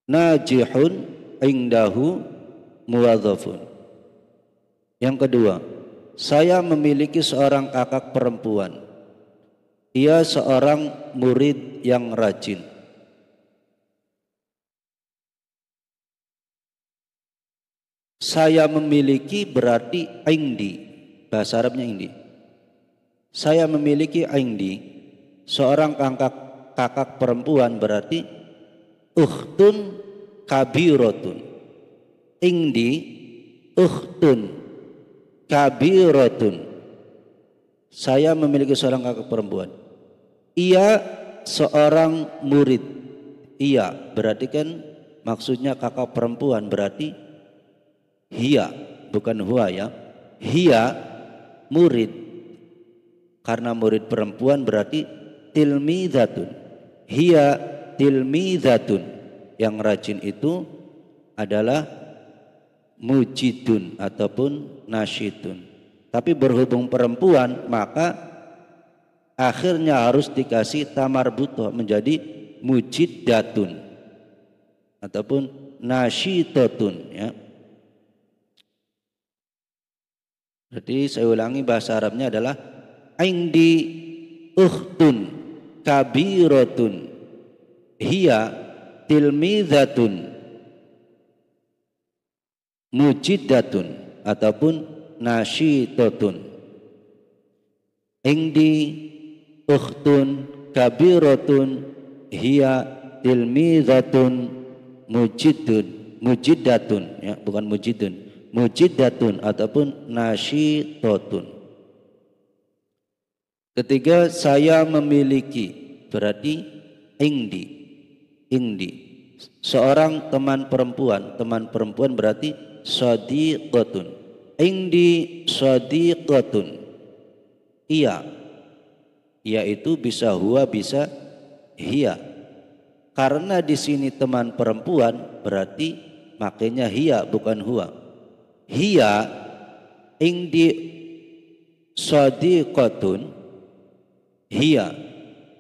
najihun, indahu, muwazzafun. Yang kedua, saya memiliki seorang kakak perempuan. Ia seorang murid yang rajin. Saya memiliki berarti indi, bahasa Arabnya indi. Saya memiliki indi, seorang kakak perempuan, berarti ukhtun kabiratun. Indi ukhtun kabiratun. Saya memiliki seorang kakak perempuan. Ia seorang murid. Ia berarti kan maksudnya kakak perempuan, berarti hiya, bukan huwa ya. Hiya murid, karena murid perempuan berarti tilmizatun. Hiya tilmizatun. Yang rajin itu adalah mujidun ataupun nasyidun. Tapi berhubung perempuan, maka akhirnya harus dikasih tamar butoh menjadi mujiddatun ataupun nasyidatun ya. Jadi saya ulangi, bahasa Arabnya adalah indi ukhtun kabiratun hiya tilmizatun mujiddatun ataupun nasyidatun. Indi ukhtun kabiratun hiya tilmizatun mujiddatun ya, bukan mujidun, mujiddatun ataupun nasyidatun. Ketiga, saya memiliki, berarti indi seorang teman perempuan berarti shadiqatun. Indi shadiqatun. Iya itu bisa huwa, bisa hiya. Karena di sini teman perempuan, berarti makanya hiya bukan huwa. Hiya indi shadiqatun. Hiya,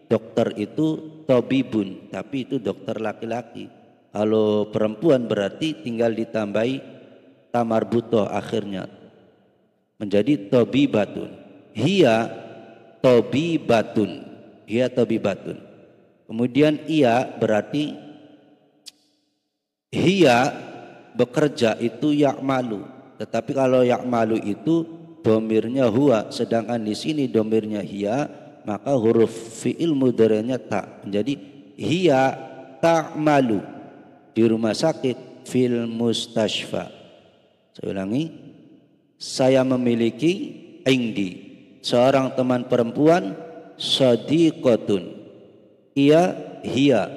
dokter itu tabibun, tapi itu dokter laki-laki. Kalau perempuan berarti tinggal ditambahi tamar butoh akhirnya menjadi tabibatun. Hiya tabibatun. Hiya tabibatun. Kemudian ia berarti hiya bekerja itu ya'malu. Tetapi kalau ya'malu itu domirnya huwa, sedangkan di sini domirnya hiya, maka huruf fi'il mudhari'nya ta. Jadi hiya ta'malu di rumah sakit fil mustashfa. Saya ulangi, saya memiliki indi seorang teman perempuan sadiqatun, ia hiya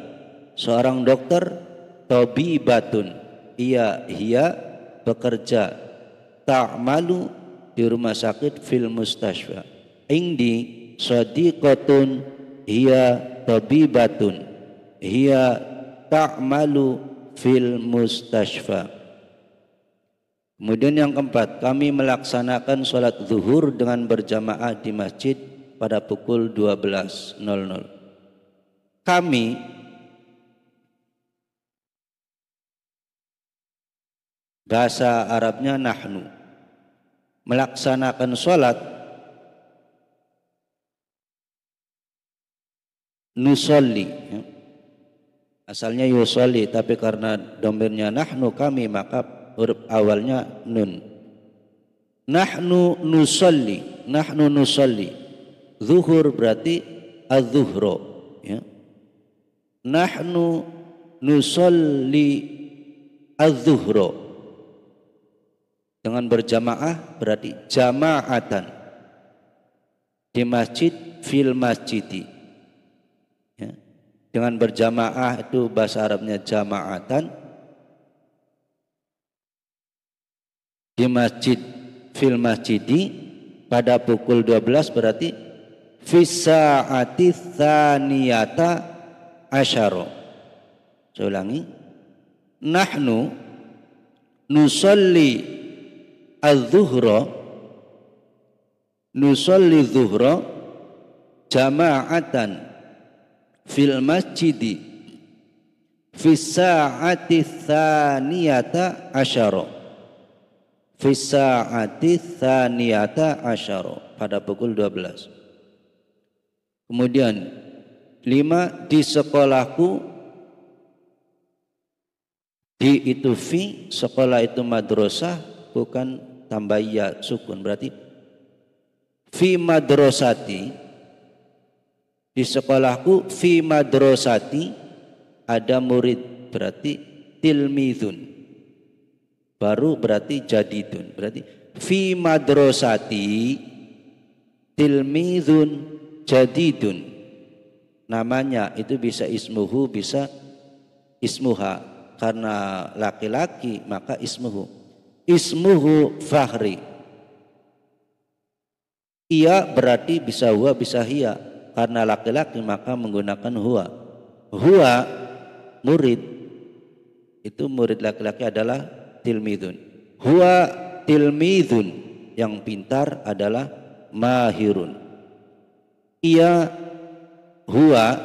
seorang dokter, tabibatun, ia hiya bekerja, ta'malu di rumah sakit fil mustashfa. Indi sadiqatun hiya tabibatun hiya ta'malu fil mustashfa. Kemudian yang keempat, kami melaksanakan sholat zuhur dengan berjamaah di masjid pada pukul 12.00. Kami bahasa Arabnya nahnu, melaksanakan sholat nusolli, asalnya yusolli, tapi karena domirnya nahnu kami, maka huruf awalnya nun. Nahnu nusolli, zuhur berarti az-zuhro, ya. Nahnu nusolli az-zuhro, dengan berjamaah berarti jama'atan di masjid fil masjidi, ya. Dengan berjamaah itu bahasa Arabnya jama'atan, di masjid fil masjidi pada pukul 12 berarti fisa'ati tsaniyata asyara. Saya ulangi, nahnu nusolli az-zuhra, nusolli zuhra jama'atan fil masjidi fisa'ati tsaniyata asyara, fisa'ati tsaniyata asyara pada pukul 12. Kemudian 5, di sekolahku, di itu fi, sekolah itu madrasah, bukan tambah ya sukun, berarti fi madrasati, di sekolahku, fi madrasati ada murid, berarti tilmizun, baru berarti jadidun, berarti fi madrasati tilmizun jadidun, namanya itu bisa ismuhu, bisa ismuha, karena laki-laki maka ismuhu Fahri, ia berarti bisa huwa bisa hiya, karena laki-laki maka menggunakan huwa murid, itu murid laki-laki adalah tilmidun. Huwa tilmidun, yang pintar adalah mahirun. Ia huwa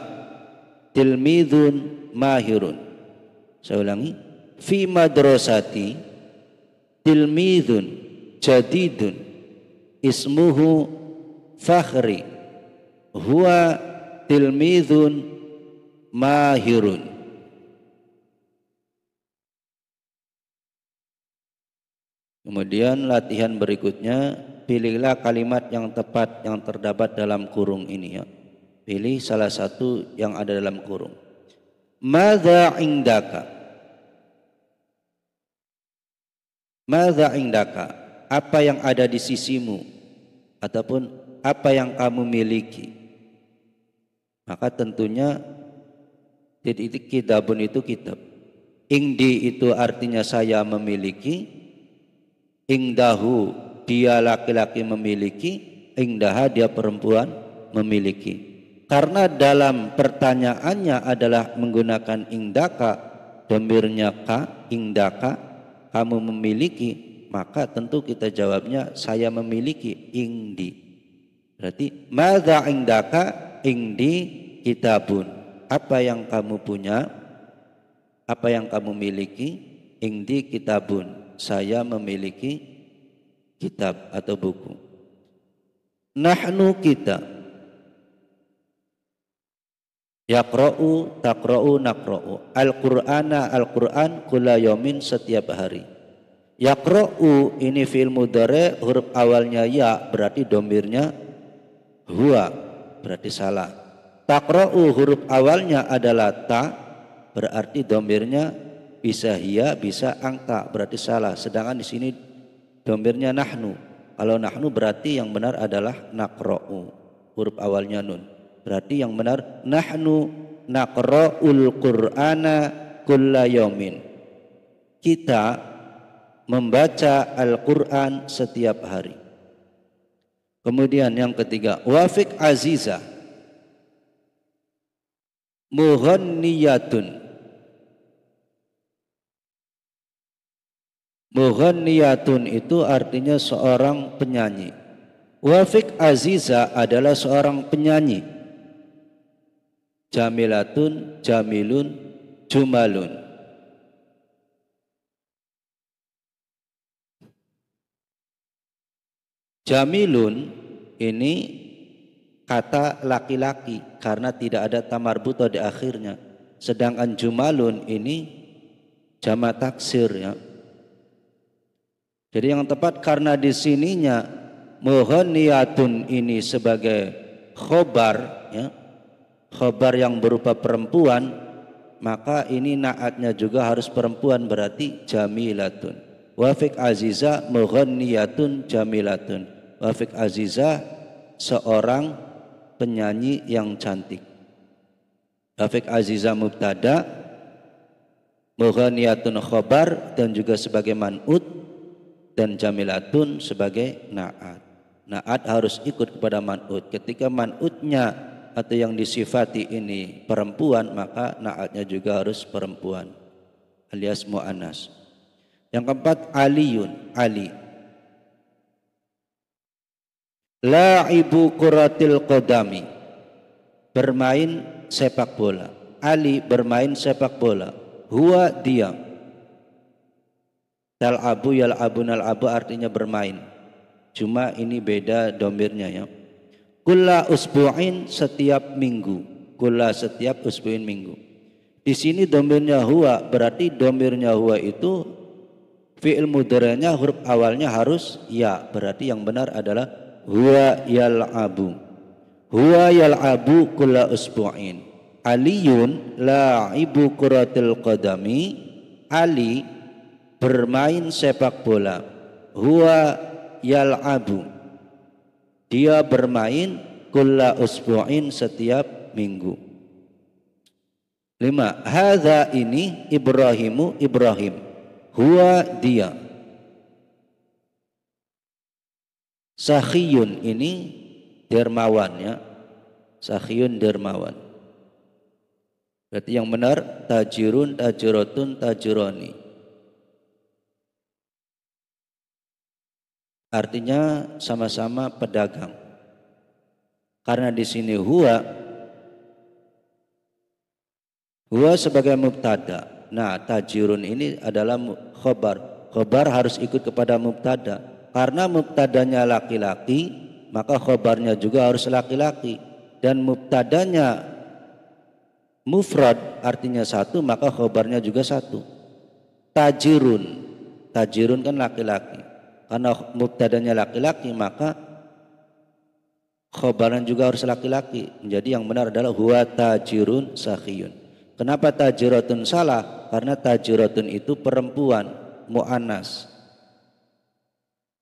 tilmidun mahirun. Saya ulangi, fi madrasati tilmidun jadidun ismuhu Fakhri huwa tilmidun mahirun. Kemudian latihan berikutnya, pilihlah kalimat yang tepat yang terdapat dalam kurung ini, ya. Pilih salah satu yang ada dalam kurung. Madza indaka? Madza indaka? Apa yang ada di sisimu, ataupun apa yang kamu miliki? Maka tentunya kitabun itu kitab. Indi itu artinya saya memiliki. Ingdahu dia laki-laki memiliki, ingdaha dia perempuan memiliki. Karena dalam pertanyaannya adalah menggunakan ingdaka, dhamirnya ka, ingdaka, kamu memiliki, maka tentu kita jawabnya saya memiliki ingdi. Berarti madza ingdaka, ingdi kitabun. Apa yang kamu punya, apa yang kamu miliki, ingdi kitabun. Saya memiliki kitab atau buku. Nahnu kita. Yaqra'u, taqra'u, naqra'u. Al-Qur'ana, Al-Qur'an kulla yaumin setiap hari. Yaqra'u ini fi'il mudhari huruf awalnya ya berarti domirnya huwa berarti salah. Taqra'u huruf awalnya adalah ta berarti domirnya bisa hiya bisa angka berarti salah. Sedangkan di sini domirnya nahnu. Kalau nahnu berarti yang benar adalah naqra'u huruf awalnya nun. Berarti yang benar nahnu naqra'ul qur'ana kulla yaumin. Kita membaca Al-Qur'an setiap hari. Kemudian yang ketiga, wafiq aziza mughanniyatun. Mughanniyatun itu artinya seorang penyanyi. Wafiq aziza adalah seorang penyanyi. Jamilatun, jamilun, jumalun. Jamilun ini kata laki-laki karena tidak ada tamarbuto di akhirnya. Sedangkan jumalun ini jamak taksir ya. Jadi yang tepat karena di sininya mughanniyatun ini sebagai khobar ya. Khobar yang berupa perempuan, maka ini naatnya juga harus perempuan berarti jamilatun. Wafiq aziza mughanniyatun jamilatun. Wafiq aziza seorang penyanyi yang cantik. Wafiq aziza mubtada, mughanniyatun khobar dan juga sebagai man'ut dan jamilatun sebagai naat. Naat harus ikut kepada man'ut. Ketika man'utnya atau yang disifati ini perempuan, maka naatnya juga harus perempuan alias mu'annas. Yang keempat aliyun, ali. La'ibu kuratil qadami, bermain sepak bola. Ali bermain sepak bola. Huwa dia. Tal'abu yal'abu nal'abu artinya bermain. Cuma ini beda domirnya ya. Kulla usbu'in setiap minggu. Kulla setiap usbu'in minggu. Di sini domirnya huwa berarti domirnya huwa itu fi'il mudhari'nya huruf awalnya harus ya. Berarti yang benar adalah huwa yal'abu. Huwa yal'abu kulla usbu'in. Aliyun la'ibu kuratil qadami. Ali bermain sepak bola. Huwa yal'abu. Dia bermain kulla usbu'in setiap minggu. 5. Hadza ini Ibrahimu Ibrahim. Huwa dia. Sakhiyun ini dermawan ya. Sakhiyun dermawan. Berarti yang benar tajirun tajiratun tajironi. Artinya sama-sama pedagang. Karena di sini huwa sebagai mubtada. Nah, tajirun ini adalah khobar. Khobar harus ikut kepada mubtada. Karena mubtadanya laki-laki, maka khobarnya juga harus laki-laki. Dan mubtadanya mufrad artinya satu, maka khobarnya juga satu. Tajirun. Tajirun kan laki-laki. Karena mubtadanya laki-laki maka khobarnya juga harus laki-laki. Jadi yang benar adalah huwa tajirun sakhiyun. Kenapa tajiratun salah? Karena tajiratun itu perempuan mu'annas.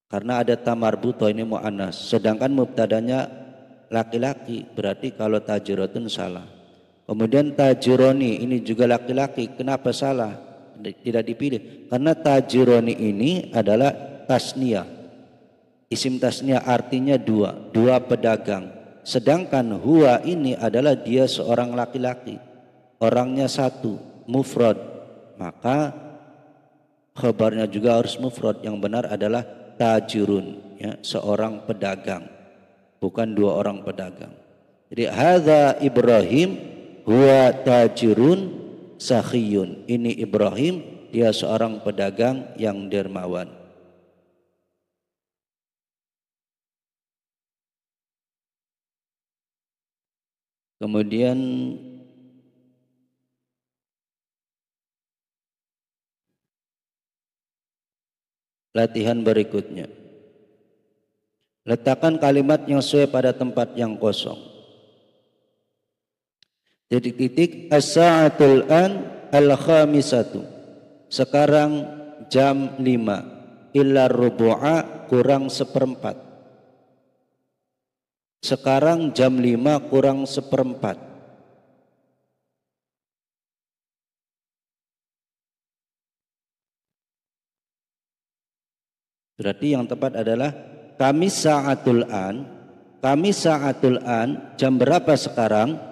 Karena ada tamarbuto ini mu'annas. Sedangkan mubtadanya laki-laki. Berarti kalau tajiratun salah. Kemudian tajironi ini juga laki-laki. Kenapa salah? Tidak dipilih. Karena tajironi ini adalah tasniyah. Isim tasniyah artinya dua pedagang. Sedangkan huwa ini adalah dia seorang laki-laki. Orangnya satu, mufrad. Maka khabarnya juga harus mufrad. Yang benar adalah tajirun, ya, seorang pedagang. Bukan dua orang pedagang. Jadi hadza Ibrahim huwa tajirun sakhiyun. Ini Ibrahim, dia seorang pedagang yang dermawan. Kemudian latihan berikutnya. Letakkan kalimat yang sesuai pada tempat yang kosong. Titik-titik as-sa'atul an al-khamisatu. Sekarang jam 5 illa rubu'a kurang seperempat. Sekarang jam 5 kurang seperempat. Berarti yang tepat adalah kami sa'atul an jam berapa sekarang?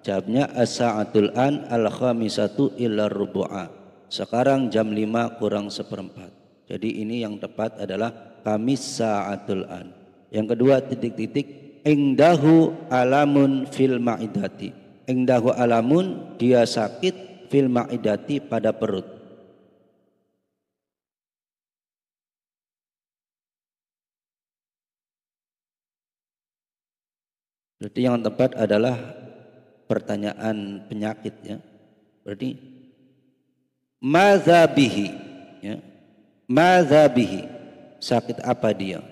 Jawabnya as-sa'atul an al-khamisatu illa rubu'a. Sekarang jam 5 kurang seperempat. Jadi ini yang tepat adalah kami sa'atul an. Yang kedua titik-titik ingdahu alamun fil ma'idati. Ingdahu alamun, dia sakit, fil ma'idati, pada perut. Berarti yang tepat adalah pertanyaan penyakit, ya. Berarti madza bihi, ya. Madza bihi, sakit apa dia?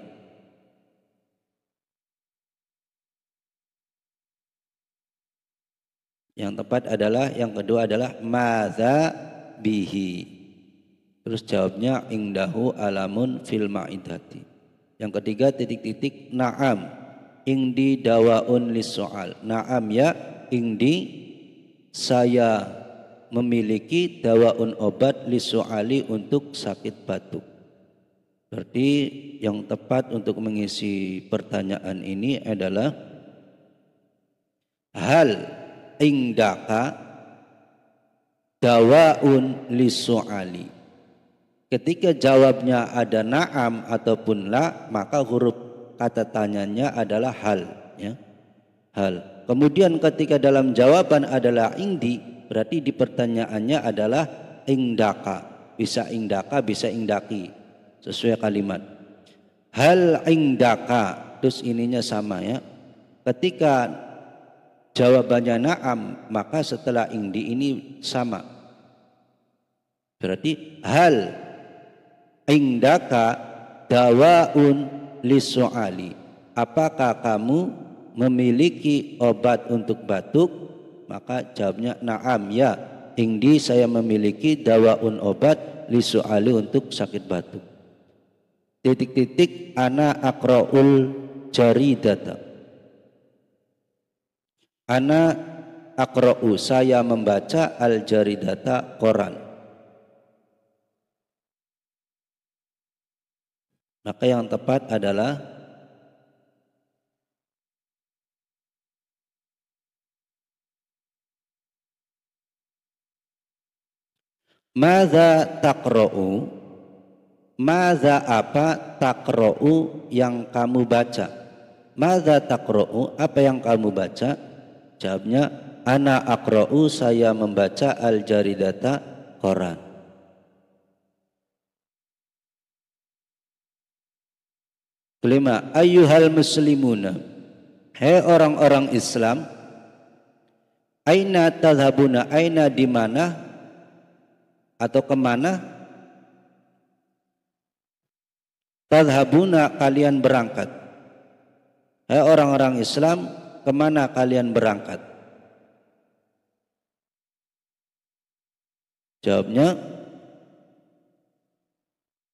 Yang tepat adalah yang kedua adalah madza bihi. Terus jawabnya ingdahu alamun fil ma'idati. Yang ketiga titik-titik na'am ingdi dawaun lis-soal. Na'am ya, ingdi saya memiliki dawaun obat lis-soali untuk sakit batuk. Berarti yang tepat untuk mengisi pertanyaan ini adalah hal indaka dawaun lis-soali. Ketika jawabnya ada na'am ataupun la, maka huruf kata tanyanya adalah hal, ya. Hal. Kemudian ketika dalam jawaban adalah indi, berarti di pertanyaannya adalah indaka. Bisa indaka, bisa indaki, sesuai kalimat. Hal indaka, terus ininya sama, ya. Ketika jawabannya na'am, maka setelah indi ini sama. Berarti hal indaka dawaun lis-soali. Apakah kamu memiliki obat untuk batuk? Maka jawabnya na'am ya. Indi saya memiliki dawaun obat lis-soali untuk sakit batuk. Titik-titik ana aqra'ul jaridata. Ana aqra'u, saya membaca al-jaridata, koran. Maka yang tepat adalah madza taqra'u. Madza apa, taqra'u yang kamu baca. Madza taqra'u, apa yang kamu baca? Jawabnya ana aqra'u, saya membaca al-jaridata, koran. Kelima, ayyuhal muslimuna, hai orang-orang Islam, aina tadhabuna, aina di mana atau kemana, tadhabuna kalian berangkat. Hai orang-orang Islam, kemana kalian berangkat? Jawabnya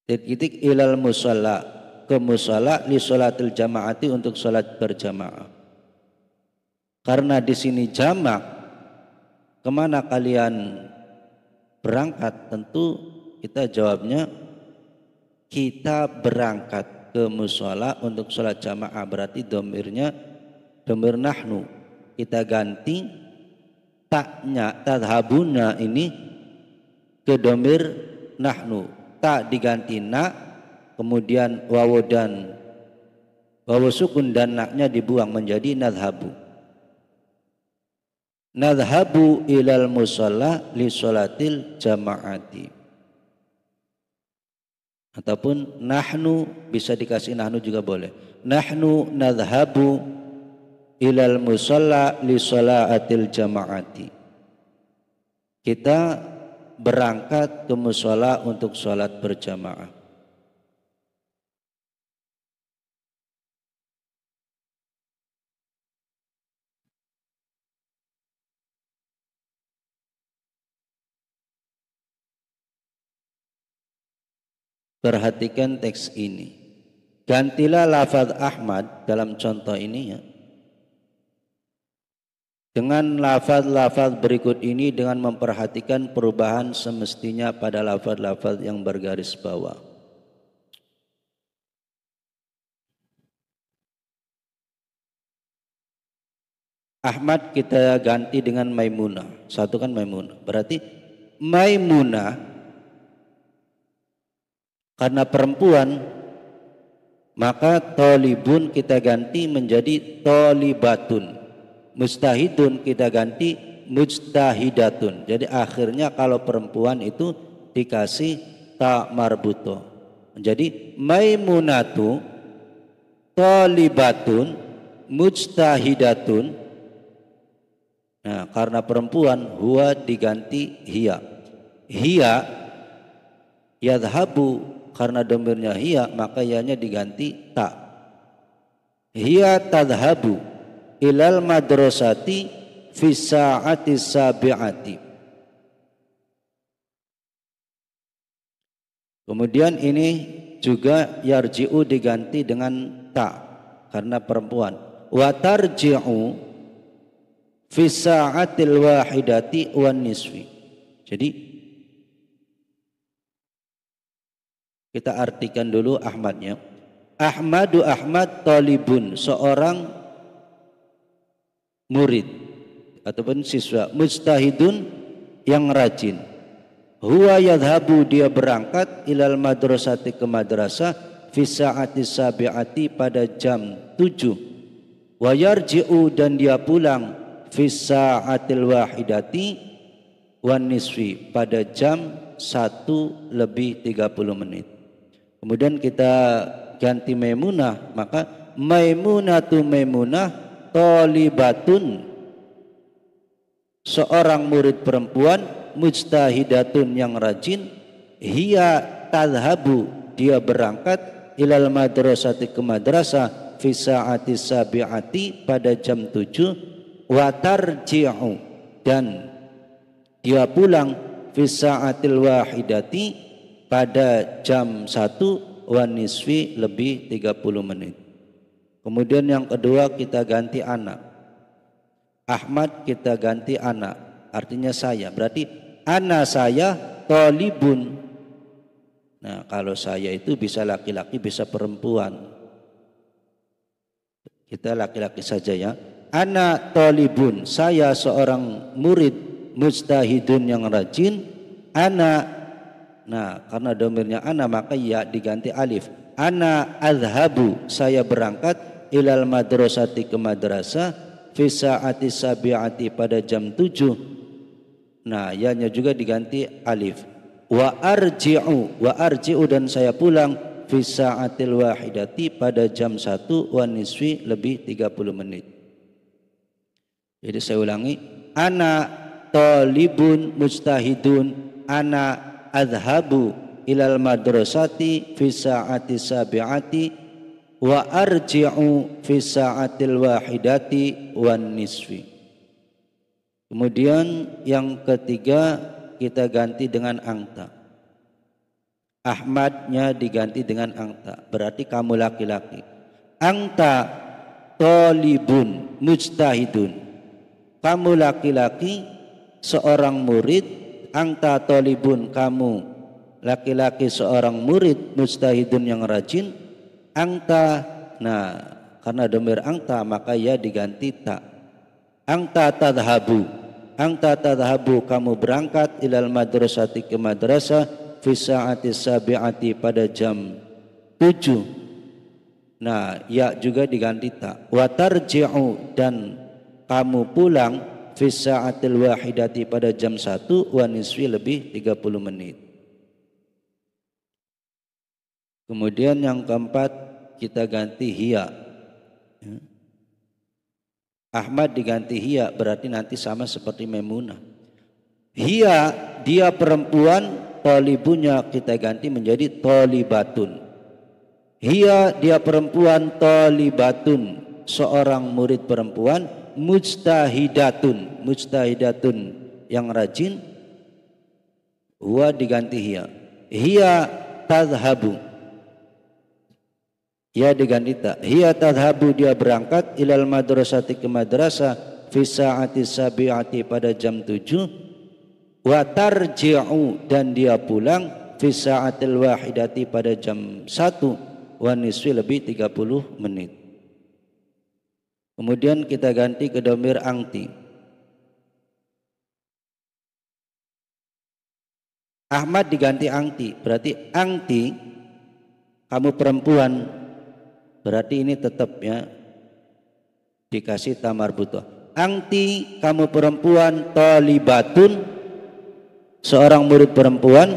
titik-titik ilal musalla, ke musalla li sholatil jamaati, untuk sholat berjamaah. Karena di sini jamak, kemana kalian berangkat? Tentu kita jawabnya kita berangkat ke musalla untuk sholat jamaah. Berarti domirnya domir nahnu, kita ganti taknya tadhabuna ini ke domir nahnu. Tak diganti na, kemudian wawu sukun dan naknya dibuang menjadi nadhabu. Nadhabu ilal musalla li sholatil jamaati. Ataupun nahnu, bisa dikasih nahnu juga boleh. Nahnu nadhabu ilal musalla li sholatil jamaati. Kita berangkat ke musalla untuk sholat berjamaah. Perhatikan teks ini. Gantilah lafaz Ahmad dalam contoh ini ya, dengan lafaz-lafaz berikut ini dengan memperhatikan perubahan semestinya pada lafaz-lafaz yang bergaris bawah. Ahmad kita ganti dengan Maimunah. Satu kan Maimunah. Berarti Maimunah karena perempuan, maka tolibun kita ganti menjadi tolibatun. Mustahidun kita ganti mujtahidatun. Jadi akhirnya kalau perempuan itu dikasih ta marbuto. Jadi Maimunatu tolibatun mujtahidatun. Nah, karena perempuan huwa diganti hiya. Hiya yadhabu, karena domirnya hiya maka yanya diganti ta. Hiya tadhabu ilal madrasati fi sa'ati sabi'ati. Kemudian ini juga yarji'u diganti dengan ta karena perempuan. Wa tarji'u fi sa'atil wahidati wan nisfi. Jadi kita artikan dulu Ahmadnya. Ahmadu Ahmad talibun, seorang murid ataupun siswa, mujtahidun yang rajin. Huwa yadhabu, dia berangkat, ilal madrasati ke madrasah, fi sa'ati sabi'ati pada jam 7. Wa yarji'u, dan dia pulang, fi sa'atil wahidati wan nisfi pada jam 1 lebih 30 menit. Kemudian kita ganti Maimunah, maka Maimunatu Maimunah tolibatun, seorang murid perempuan, mujtahidatun yang rajin, hiya tadhabu, dia berangkat, ilal madrasati ke madrasah, fi sa'ati sabi'ati pada jam 7. Wa tarji'u, dan dia pulang, fi sa'atil wahidati pada jam 1 wa nisfi lebih 30 menit. Kemudian yang kedua kita ganti anak. Ahmad kita ganti anak, artinya saya. Berarti anak saya tolibun. Nah, kalau saya itu bisa laki-laki bisa perempuan. Kita laki-laki saja ya. Ana tolibun, saya seorang murid mujtahidun yang rajin. Ana, nah karena domirnya ana maka ya diganti alif. Ana adhabu, saya berangkat, ilal madrasati ke madrasah, fi sa'ati sabi'ati pada jam 7. Nah ya-nya juga diganti alif. Wa arji'u, dan saya pulang, fi sa'atil wahidati pada jam 1 wa nisfi lebih 30 menit. Jadi saya ulangi, ana talibun mujtahidun, ana adhabu ilal madrasati fi sa'ati sabi'ati wa arji'u fi sa'atil wahidati wan nisfi. Kemudian yang ketiga kita ganti dengan angta. Ahmadnya diganti dengan angta, berarti kamu laki-laki. Angta talibun mujtahidun, kamu laki-laki seorang murid. Angta tolibun, kamu laki-laki seorang murid, mujtahidun yang rajin. Angta, nah karena domir angta maka ya diganti ta. Angta tadhabu, angta tadhabu, kamu berangkat, ilal madrasati ke madrasah, fi sa'ati sabi'ati pada jam 7. Nah ya juga diganti ta. Wa tarji'u, dan kamu pulang, fi sa'atil wahidati pada jam 1 wa nisfi lebih 30 menit. Kemudian yang keempat kita ganti hiya. Ahmad diganti hiya, berarti nanti sama seperti Maimunah. Hiya, dia perempuan, tolibunya kita ganti menjadi tolibatun. Hiya, dia perempuan, tolibatun, seorang murid perempuan, mujtahidatun, mujtahidatun yang rajin, huwa diganti hiya. Hiya tadhhabu, ya diganti ta, hiya tadhhabu, dia berangkat ilal madrasati, ke madrasah, fi sa'ati sabi'ati, pada jam 7, wa tarji'u, dan dia pulang, fi sa'atil wahidati, pada jam 1, wa nisfi, lebih 30 menit. Kemudian kita ganti ke dhamir angti. Ahmad diganti angti, berarti angti, kamu perempuan, berarti ini tetap ya dikasih tamar butuh. Angti, kamu perempuan, talibatun, seorang murid perempuan,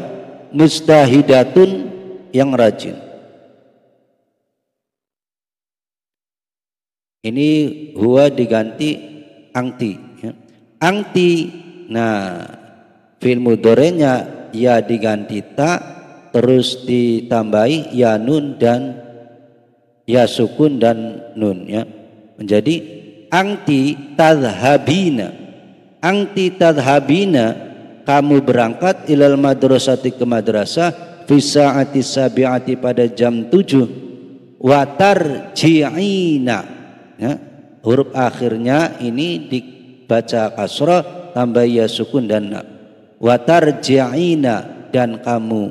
mustahidatun, yang rajin. Ini huwa diganti angti ya. Angti, nah fi'il mudhari'nya ya diganti ta, terus ditambahi ya nun dan ya sukun dan nun ya, menjadi angti tadhhabina. Angti tadhhabina, kamu berangkat ilal madrasati, ke madrasah, fi sa'ati sabi'ati, pada jam 7, wa tarji'ina ya, huruf akhirnya ini dibaca kasrah tambah ya sukun dan na. Wa tarji'ina, dan kamu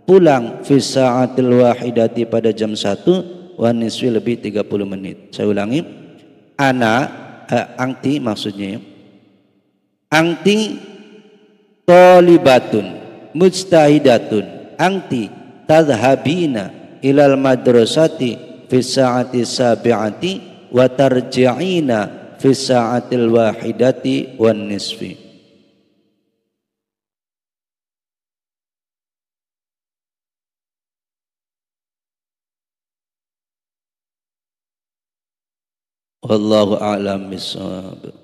pulang, fi sa'atil wahidati, pada jam 1, wa nisfi, lebih 30 menit. Saya ulangi, angti maksudnya ya. Angti talibatun mujtahidatun, angti tadhhabina ilal madrasati fi sa'ati sabi'ati, wa tarji'ina fi sa'atil wahidati wan nisfi. Wallahu a'lam bishawab.